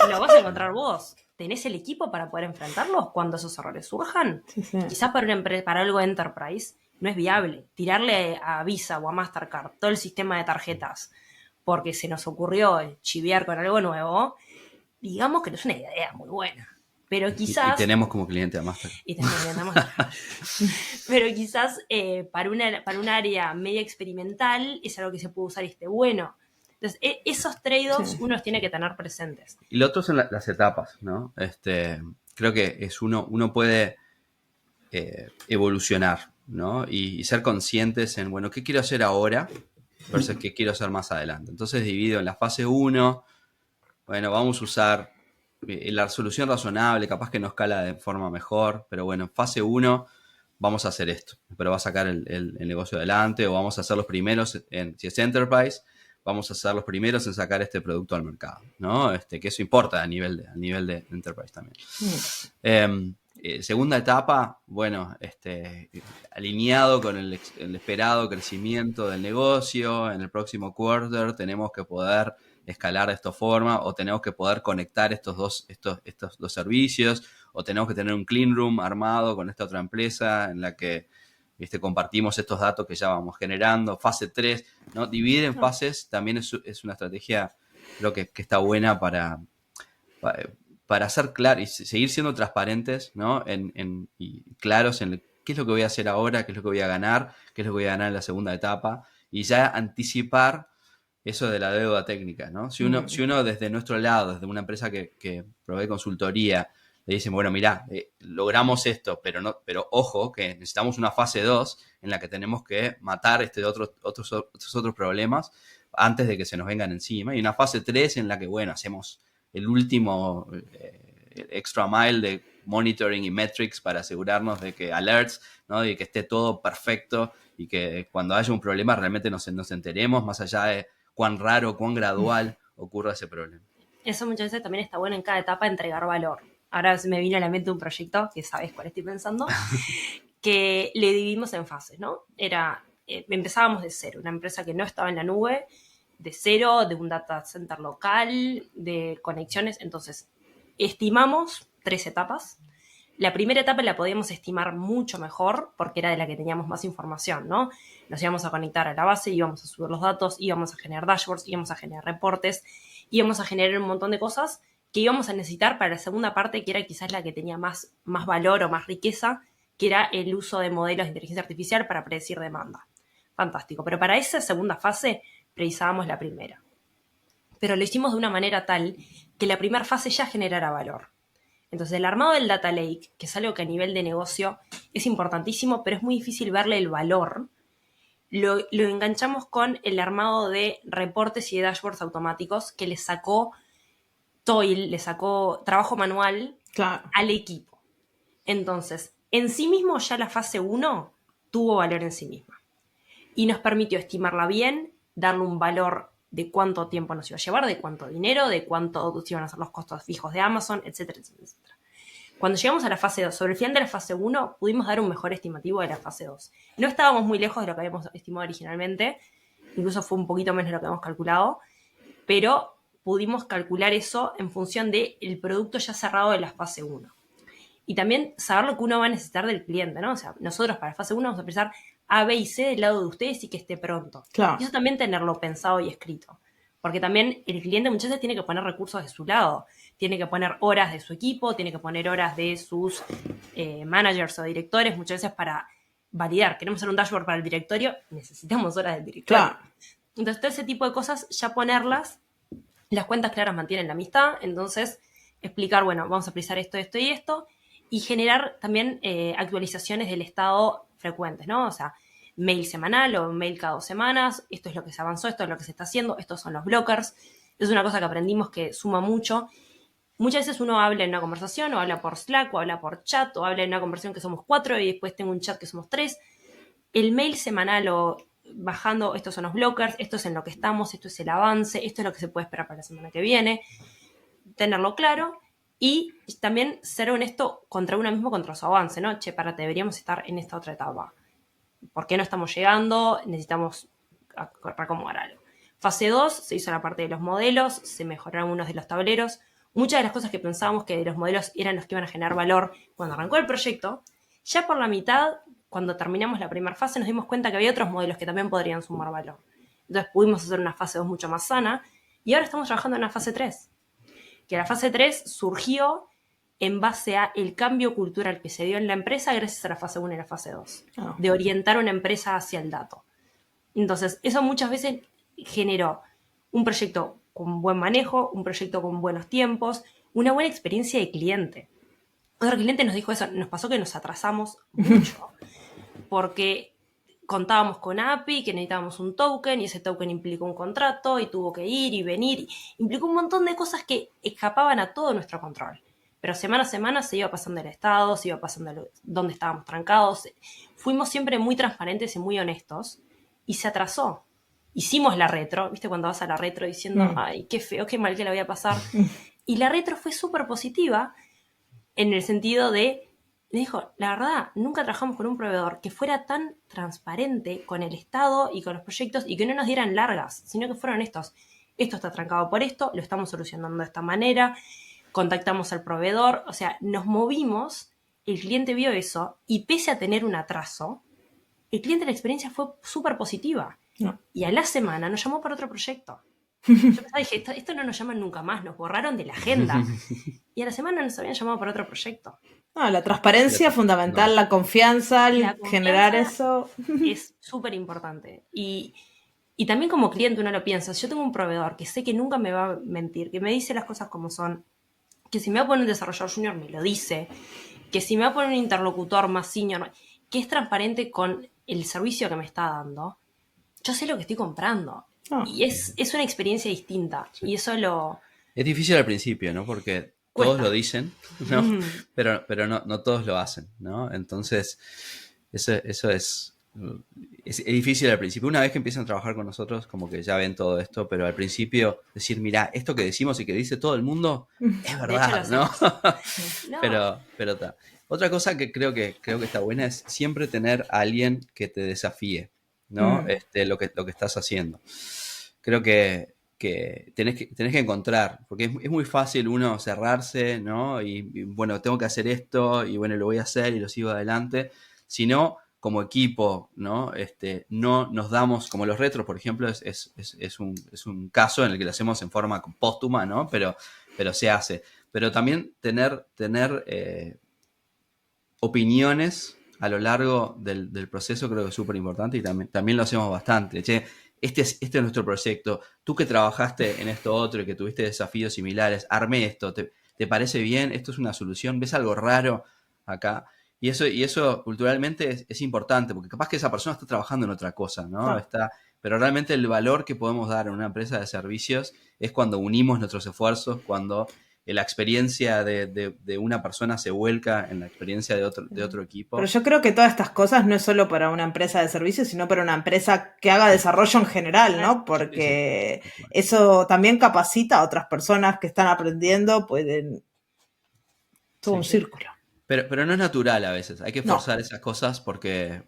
S2: Lo vas a encontrar vos. ¿Tenés el equipo para poder enfrentarlos cuando esos errores surjan?
S1: Sí, sí.
S2: Quizás para algo enterprise no es viable. Tirarle a Visa o a Mastercard todo el sistema de tarjetas porque se nos ocurrió chivear con algo nuevo, digamos que no es una idea muy buena. Pero quizás...
S3: Y tenemos como cliente a Mastercard.
S2: Y tenemos cliente a Mastercard. Pero quizás para un área media experimental es algo que se puede usar y esté bueno. Entonces, esos trade-offs
S1: Sí.
S2: uno los tiene que tener presentes.
S3: Y lo otro son las etapas, ¿no? Creo que es uno puede evolucionar, ¿no? Y ser conscientes en, bueno, ¿qué quiero hacer ahora versus qué quiero hacer más adelante? Entonces divido en la fase 1, bueno, vamos a usar la solución razonable, capaz que no escala de forma mejor, pero bueno, en fase 1 vamos a hacer esto, pero va a sacar el negocio adelante, o vamos a ser los primeros, si es Enterprise, vamos a ser los primeros en sacar este producto al mercado, ¿no? Que eso importa a nivel de Enterprise también. Segunda etapa, bueno, alineado con el esperado crecimiento del negocio, en el próximo quarter tenemos que poder escalar de esta forma, o tenemos que poder conectar estos dos servicios, o tenemos que tener un clean room armado con esta otra empresa en la que compartimos estos datos que ya vamos generando. Fase 3, ¿no? Dividir en fases también es una estrategia, creo que está buena para ser claro y seguir siendo transparentes, ¿no? Y claros en qué es lo que voy a hacer ahora, qué es lo que voy a ganar, qué es lo que voy a ganar en la segunda etapa, y ya anticipar eso de la deuda técnica, ¿no? Si uno desde nuestro lado, desde una empresa que provee consultoría, le dicen, bueno, mirá, logramos esto, pero ojo, que necesitamos una fase 2 en la que tenemos que matar estos otros problemas antes de que se nos vengan encima, y una fase 3 en la que, bueno, hacemos el último extra mile de monitoring y metrics para asegurarnos de que alerts, ¿no? Y que esté todo perfecto y que cuando haya un problema realmente nos enteremos, más allá de cuán raro, cuán gradual ocurra ese problema.
S2: Eso muchas veces también está bueno en cada etapa entregar valor. Ahora me vino a la mente un proyecto, que sabes cuál estoy pensando, que le dividimos en fases, ¿no? Empezábamos de cero, una empresa que no estaba en la nube, de cero, de un data center local, de conexiones. Entonces, estimamos 3 etapas. La primera etapa la podíamos estimar mucho mejor porque era de la que teníamos más información, ¿no? Nos íbamos a conectar a la base, íbamos a subir los datos, íbamos a generar dashboards, íbamos a generar reportes, íbamos a generar un montón de cosas que íbamos a necesitar para la segunda parte, que era quizás la que tenía más valor o más riqueza, que era el uso de modelos de inteligencia artificial para predecir demanda. Fantástico. Pero para esa segunda fase precisábamos la primera. Pero lo hicimos de una manera tal que la primera fase ya generara valor. Entonces, el armado del Data Lake, que es algo que a nivel de negocio es importantísimo, pero es muy difícil verle el valor, lo enganchamos con el armado de reportes y de dashboards automáticos que le sacó toil, le sacó trabajo manual al equipo. Entonces, en sí mismo ya la fase 1 tuvo valor en sí misma. Y nos permitió estimarla bien, darle un valor de cuánto tiempo nos iba a llevar, de cuánto dinero, de cuánto iban a ser los costos fijos de Amazon, etcétera, etcétera, etcétera. Cuando llegamos a la fase 2, sobre el final de la fase 1, pudimos dar un mejor estimativo de la fase 2. No estábamos muy lejos de lo que habíamos estimado originalmente, incluso fue un poquito menos de lo que habíamos calculado, pero pudimos calcular eso en función del producto ya cerrado de la fase 1. Y también saber lo que uno va a necesitar del cliente, ¿no? O sea, nosotros para la fase 1 vamos a pensar A, B y C del lado de ustedes y que esté pronto.
S1: Claro.
S2: Y eso también tenerlo pensado y escrito. Porque también el cliente muchas veces tiene que poner recursos de su lado. Tiene que poner horas de su equipo, tiene que poner horas de sus managers o directores, muchas veces para validar. Queremos hacer un dashboard para el directorio, necesitamos horas del directorio.
S1: Claro.
S2: Entonces, todo ese tipo de cosas, ya ponerlas, las cuentas claras mantienen la amistad, entonces explicar, bueno, vamos a precisar esto, esto y esto, y generar también actualizaciones del estado frecuentes, ¿no? O sea, mail semanal o mail cada 2 semanas, esto es lo que se avanzó, esto es lo que se está haciendo, estos son los blockers. Es una cosa que aprendimos que suma mucho. Muchas veces uno habla en una conversación, o habla por Slack, o habla por chat, o habla en una conversación que somos 4 y después tengo un chat que somos 3. El mail semanal o bajando, estos son los blockers, esto es en lo que estamos, esto es el avance, esto es lo que se puede esperar para la semana que viene. Tenerlo claro. Y también ser honesto contra uno mismo, contra su avance, ¿no? Che, deberíamos estar en esta otra etapa. ¿Por qué no estamos llegando? Necesitamos reacomodar algo. Fase 2, se hizo la parte de los modelos, se mejoraron unos de los tableros. Muchas de las cosas que pensábamos que de los modelos eran los que iban a generar valor cuando arrancó el proyecto, ya por la mitad, cuando terminamos la primera fase, nos dimos cuenta que había otros modelos que también podrían sumar valor. Entonces pudimos hacer una fase 2 mucho más sana y ahora estamos trabajando en una fase 3. Que la fase 3 surgió en base a el cambio cultural que se dio en la empresa gracias a la fase 1 y la fase 2, de orientar una empresa hacia el dato. Entonces, eso muchas veces generó un proyecto con buen manejo, un proyecto con buenos tiempos, una buena experiencia de cliente. Otro cliente nos dijo eso, nos pasó que nos atrasamos mucho, porque contábamos con API, que necesitábamos un token, y ese token implicó un contrato, y tuvo que ir y venir, implicó un montón de cosas que escapaban a todo nuestro control. Pero semana a semana se iba pasando el estado, se iba pasando dónde estábamos trancados. Fuimos siempre muy transparentes y muy honestos, y se atrasó. Hicimos la retro, ¿viste? Cuando vas a la retro diciendo, ay, qué feo, qué mal que la voy a pasar. Y la retro fue súper positiva en el sentido de, me dijo, la verdad, nunca trabajamos con un proveedor que fuera tan transparente con el estado y con los proyectos y que no nos dieran largas, sino que fueron estos. Esto está trancado por esto, lo estamos solucionando de esta manera, contactamos al proveedor, o sea, nos movimos, el cliente vio eso y pese a tener un atraso, el cliente la experiencia fue súper positiva. No. Y a la semana nos llamó para otro proyecto. Yo pensaba, dije, esto no nos llaman nunca más, nos borraron de la agenda. Y a la semana nos habían llamado para otro proyecto.
S1: No, la transparencia fundamental, la confianza, generar eso.
S2: Es súper importante. Y también como cliente uno lo piensa, yo tengo un proveedor que sé que nunca me va a mentir, que me dice las cosas como son, que si me va a poner un desarrollador junior me lo dice, que si me va a poner un interlocutor más senior, que es transparente con el servicio que me está dando, yo sé lo que estoy comprando. Y es una experiencia distinta. Sí. Y eso lo...
S3: Es difícil al principio, ¿no? Porque todos lo dicen, ¿no? Pero no todos lo hacen, ¿no? Entonces, eso es difícil al principio. Una vez que empiezan a trabajar con nosotros, como que ya ven todo esto, pero al principio decir, mira, esto que decimos y que dice todo el mundo, es verdad, ¿no? Pero está. Otra cosa que creo que está buena es siempre tener a alguien que te desafíe, ¿no? Lo que estás haciendo. Creo que que tenés que encontrar, porque es muy fácil uno cerrarse, ¿no? Y, bueno, tengo que hacer esto, y bueno, lo voy a hacer y lo sigo adelante. Si no, como equipo, ¿no? No nos damos, como los retros, por ejemplo, es un caso en el que lo hacemos en forma póstuma, ¿no? Pero se hace. Pero también tener opiniones a lo largo del proceso creo que es súper importante, y también lo hacemos bastante. Che, este es nuestro proyecto. Tú que trabajaste en esto otro y que tuviste desafíos similares, armé esto. ¿Te parece bien? ¿Esto es una solución? ¿Ves algo raro acá? Y eso culturalmente es importante, porque capaz que esa persona está trabajando en otra cosa, ¿no?
S1: Ah.
S3: Pero realmente el valor que podemos dar en una empresa de servicios es cuando unimos nuestros esfuerzos, cuando la experiencia de una persona se vuelca en la experiencia de otro equipo.
S1: Pero yo creo que todas estas cosas no es solo para una empresa de servicios, sino para una empresa que haga desarrollo en general, ¿no? Porque
S3: Sí.
S1: eso también capacita a otras personas que están aprendiendo, pueden... Todo un
S3: Sí.
S1: círculo.
S3: Pero no es natural a veces, hay que
S1: No.
S3: forzar esas cosas porque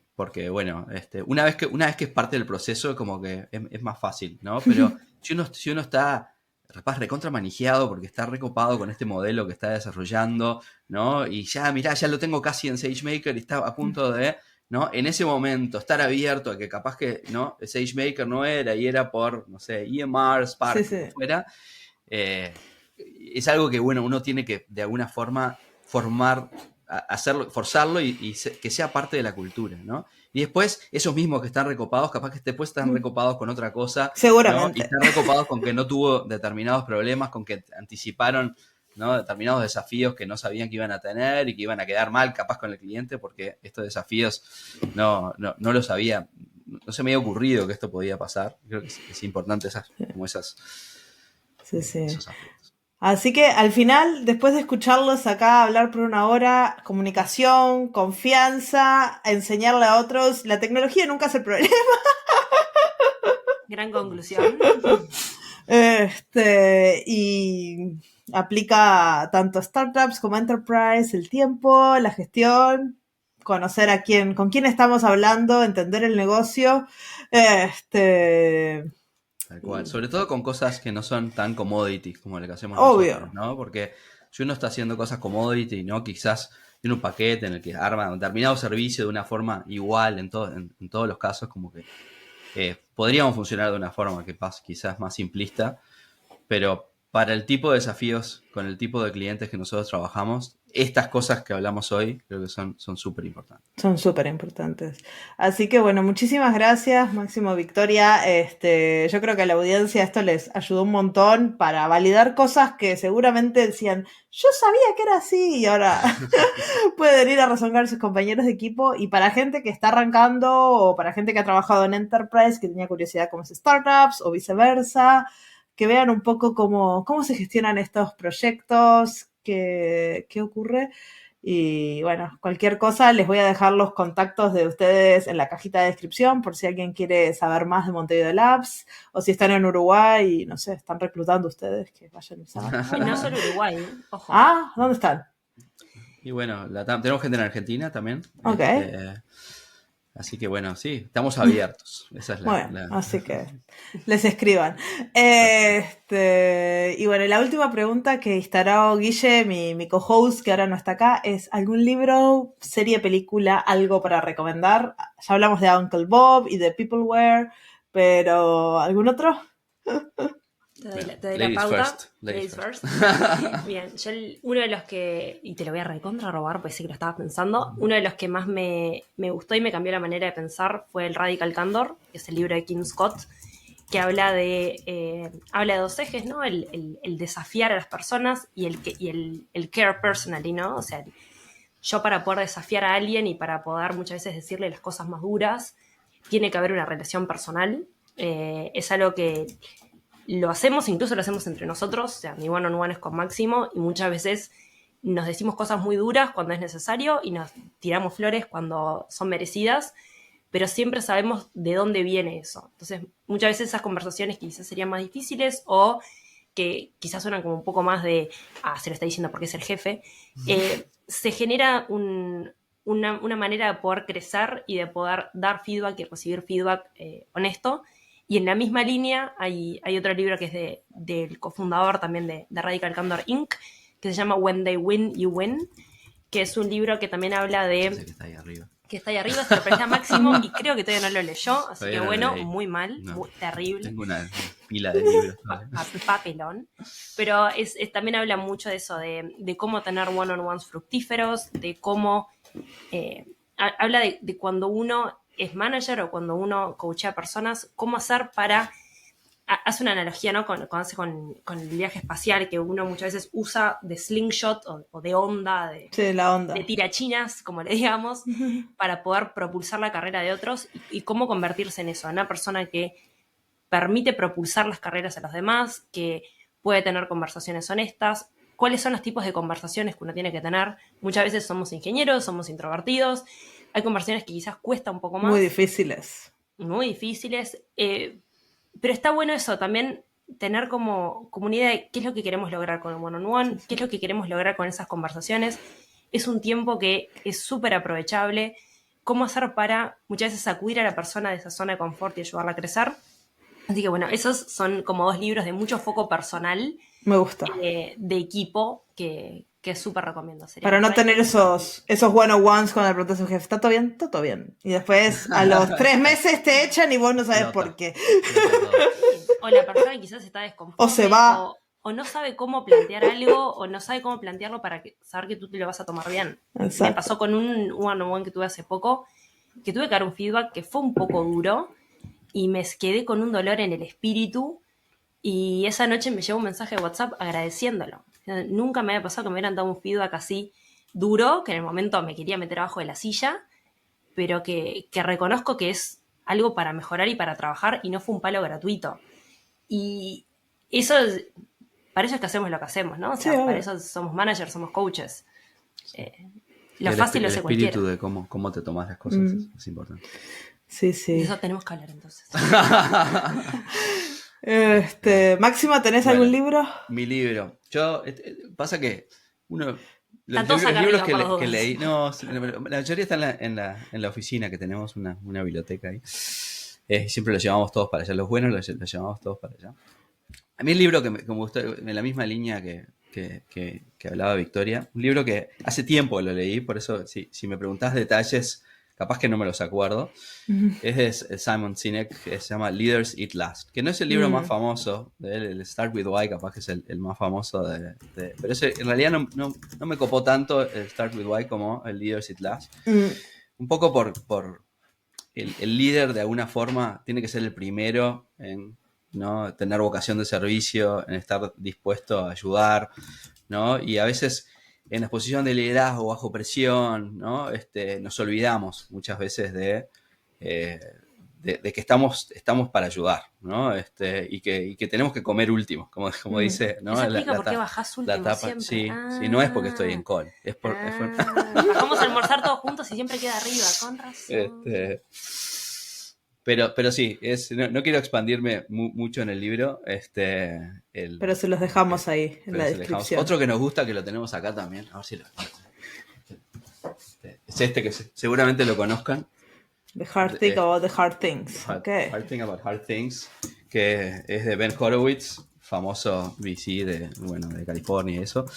S3: bueno, una vez que es parte del proceso, como que es más fácil, ¿no? Pero si uno está capaz recontra manejado porque está recopado con este modelo que está desarrollando, ¿no? Y ya, mirá, ya lo tengo casi en SageMaker y está a punto de, ¿no? En ese momento estar abierto a que capaz que, ¿no? SageMaker no era y era por, no sé, EMR, Spark,
S1: Sí,
S3: lo que
S1: sí.
S3: fuera. Es algo que, bueno, uno tiene que de alguna forma formar, hacerlo, forzarlo y que sea parte de la cultura, ¿no? Y después, esos mismos que están recopados, capaz que después están recopados con otra cosa, ¿no? Y
S1: Seguramente.
S3: están recopados con que no tuvo determinados problemas, con que anticiparon, ¿no? Determinados desafíos que no sabían que iban a tener y que iban a quedar mal capaz con el cliente, porque estos desafíos no los había, no se me había ocurrido que esto podía pasar. Creo que es importante esos
S1: Sí.
S3: aspectos.
S1: Así que al final, después de escucharlos acá hablar por una hora, comunicación, confianza, enseñarle a otros, la tecnología nunca es el problema.
S2: Gran conclusión.
S1: Y aplica tanto a startups como a enterprise, el tiempo, la gestión, conocer con quién estamos hablando, entender el negocio.
S3: Tal cual. Sobre todo con cosas que no son tan commodity como lo que hacemos
S1: Obvio.
S3: nosotros, ¿no? Porque si uno está haciendo cosas commodity, ¿no? Quizás tiene un paquete en el que arma un determinado servicio de una forma igual en todos los casos, como que podríamos funcionar de una forma que quizás más simplista, pero para el tipo de desafíos, con el tipo de clientes que nosotros trabajamos, estas cosas que hablamos hoy creo que son súper importantes.
S1: Son súper importantes. Así que bueno, muchísimas gracias, Máximo, Victoria. Yo creo que a la audiencia esto les ayudó un montón para validar cosas que seguramente decían, yo sabía que era así, y ahora pueden ir a resonar sus compañeros de equipo. Y para gente que está arrancando, o para gente que ha trabajado en Enterprise, que tenía curiosidad cómo es startups, o viceversa, que vean un poco cómo se gestionan estos proyectos, qué ocurre. Y bueno, cualquier cosa, les voy a dejar los contactos de ustedes en la cajita de descripción por si alguien quiere saber más de Montevideo Labs, o si están en Uruguay y no sé, están reclutando ustedes, que vayan y saben.
S2: Y no solo Uruguay, ojo.
S1: Ah, ¿dónde están?
S3: Y bueno, tenemos gente en Argentina también.
S1: Ok.
S3: Así que bueno, sí, estamos abiertos. Esa es
S1: Bueno, así que les escriban. Y bueno, la última pregunta que instaló Guille, mi co-host, que ahora no está acá, es ¿algún libro, serie, película, algo para recomendar? Ya hablamos de Uncle Bob y de Peopleware, pero ¿algún otro?
S2: Te doy la pauta. Ladies first. Bien, yo uno de los que, y te lo voy a recontra robar, pues sí que lo estaba pensando, uno de los que más me gustó y me cambió la manera de pensar fue el Radical Candor, que es el libro de Kim Scott, que habla de dos ejes, ¿no? El desafiar a las personas y el care personally, ¿no? O sea, yo para poder desafiar a alguien y para poder muchas veces decirle las cosas más duras, tiene que haber una relación personal. Es algo que incluso lo hacemos entre nosotros, o sea, mi one-on-one es con Máximo y muchas veces nos decimos cosas muy duras cuando es necesario y nos tiramos flores cuando son merecidas, pero siempre sabemos de dónde viene eso. Entonces, muchas veces esas conversaciones quizás serían más difíciles o que quizás suenan como un poco más de, se lo está diciendo porque es el jefe, se genera una manera de poder crecer y de poder dar feedback y recibir feedback honesto. Y en la misma línea hay otro libro que es del cofundador también de Radical Candor Inc., que se llama When They Win, You Win, que es un libro que también habla de...
S3: Ese que está ahí arriba.
S2: Que está ahí arriba, se lo presté a Máximo y creo que todavía no lo leyó, así
S3: Todavía
S2: que
S3: no
S2: bueno,
S3: lo leí.
S2: muy mal,
S3: No.
S2: muy terrible.
S3: Tengo una pila de libros.
S2: Papelón. Pero también habla mucho de eso, de cómo tener one-on-ones fructíferos, de cómo... habla de cuando uno es manager o cuando uno coachea personas, cómo hacer para... Hace una analogía, ¿no? Con el viaje espacial que uno muchas veces usa de slingshot o de onda,
S1: Sí, la onda.
S2: de tirachinas, como le digamos, para poder propulsar la carrera de otros y cómo convertirse en eso, en una persona que permite propulsar las carreras a los demás, que puede tener conversaciones honestas. ¿Cuáles son los tipos de conversaciones que uno tiene que tener? Muchas veces somos ingenieros, somos introvertidos, hay conversaciones que quizás cuesta un poco más.
S1: Muy difíciles.
S2: Muy difíciles, pero está bueno eso, también tener como una idea de qué es lo que queremos lograr con el one-on-one, qué es lo que queremos lograr con esas conversaciones. Es un tiempo que es súper aprovechable. Cómo hacer para muchas veces sacudir a la persona de esa zona de confort y ayudarla a crecer. Así que bueno, esos son como 2 libros de mucho foco personal.
S1: Me gusta.
S2: De equipo que súper recomiendo.
S1: Para no tener esos one-on-ones cuando le preguntas a su jefe, ¿está todo bien? Está todo bien. Y después a los 3 meses te echan y vos no sabes por qué.
S2: O la persona quizás está desconforme.
S1: O se va.
S2: O no sabe cómo plantear algo, o no sabe cómo plantearlo para saber que tú te lo vas a tomar bien.
S1: Exacto.
S2: Me pasó con un one-on-one que tuve hace poco, que tuve que dar un feedback que fue un poco duro, y me quedé con un dolor en el espíritu, y esa noche me llegó un mensaje de WhatsApp agradeciéndolo. Nunca me había pasado que me hubieran dado un feedback así duro, que en el momento me quería meter abajo de la silla, pero que reconozco que es algo para mejorar y para trabajar, y no fue un palo gratuito. Y eso para eso es que hacemos lo que hacemos, ¿no? O sea,
S1: Sí,
S2: para eso somos managers, somos coaches. Lo fácil lo hace
S3: cualquiera. El espíritu
S2: cualquiera.
S3: de cómo te tomas las cosas es importante.
S1: Sí, sí.
S2: De eso tenemos que hablar entonces.
S1: Máximo, ¿tenés algún libro?
S3: Mi libro. Pasa que uno... Los
S2: Están
S3: libros
S2: todos
S3: que leí... No, la mayoría están en la oficina, que tenemos una biblioteca ahí. Siempre los llevamos todos para allá. Los buenos los llevamos todos para allá. A mí el libro que me gustó, en la misma línea que hablaba Victoria, un libro que hace tiempo lo leí, por eso si me preguntás detalles, capaz que no me los acuerdo, es de Simon Sinek, que se llama Leaders Eat Last, que no es el libro más famoso de él, el Start With Why capaz que es el más famoso pero ese en realidad no me copó tanto el Start With Why como el Leaders Eat Last. Un poco por el líder de alguna forma tiene que ser el primero en, ¿no?, tener vocación de servicio, en estar dispuesto a ayudar, ¿no? Y a veces en la posición de liderazgo bajo presión, ¿no? Nos olvidamos muchas veces de que estamos para ayudar, ¿no? Y que tenemos que comer último, como dice, ¿no?
S2: Eso explica por qué bajás último
S3: la tapa,
S2: siempre.
S3: sí, no es porque estoy en call.
S2: Vamos a almorzar todos juntos y siempre queda arriba, con razón.
S3: Pero sí, no quiero expandirme mucho en el libro.
S1: Pero se los dejamos ahí en la descripción.
S3: Otro que nos gusta, que lo tenemos acá también. A ver si lo es que seguramente lo conozcan.
S1: The Hard Thing About the Hard Things.
S3: Hard Thing About Hard Things, que es de Ben Horowitz, famoso VC de California y eso.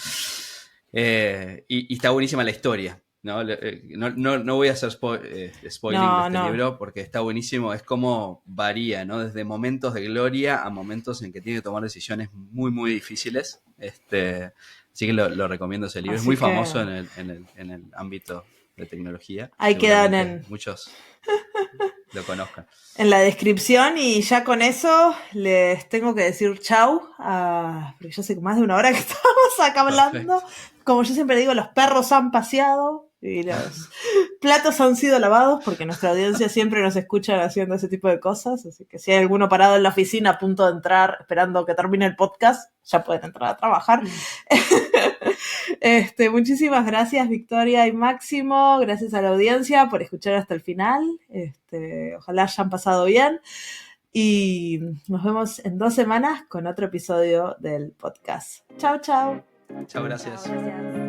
S3: Y está buenísima la historia. No voy a hacer spoiling de este libro porque está buenísimo. Es como varía, ¿no? Desde momentos de gloria a momentos en que tiene que tomar decisiones muy, muy difíciles. Así que lo recomiendo ese libro. Es muy famoso en el ámbito de tecnología.
S1: Ahí quedan
S3: muchos lo conozcan.
S1: En la descripción, y ya con eso les tengo que decir chau, porque ya hace más de 1 hora que estamos acá hablando. Perfecto. Como yo siempre digo, los perros han paseado y los platos han sido lavados, porque nuestra audiencia siempre nos escucha haciendo ese tipo de cosas, así que si hay alguno parado en la oficina a punto de entrar esperando que termine el podcast, ya pueden entrar a trabajar. Muchísimas gracias, Victoria y Máximo, gracias a la audiencia por escuchar hasta el final. Ojalá hayan pasado bien y nos vemos en 2 semanas con otro episodio del podcast. Chau, chau.
S3: Chau, gracias.
S2: Gracias.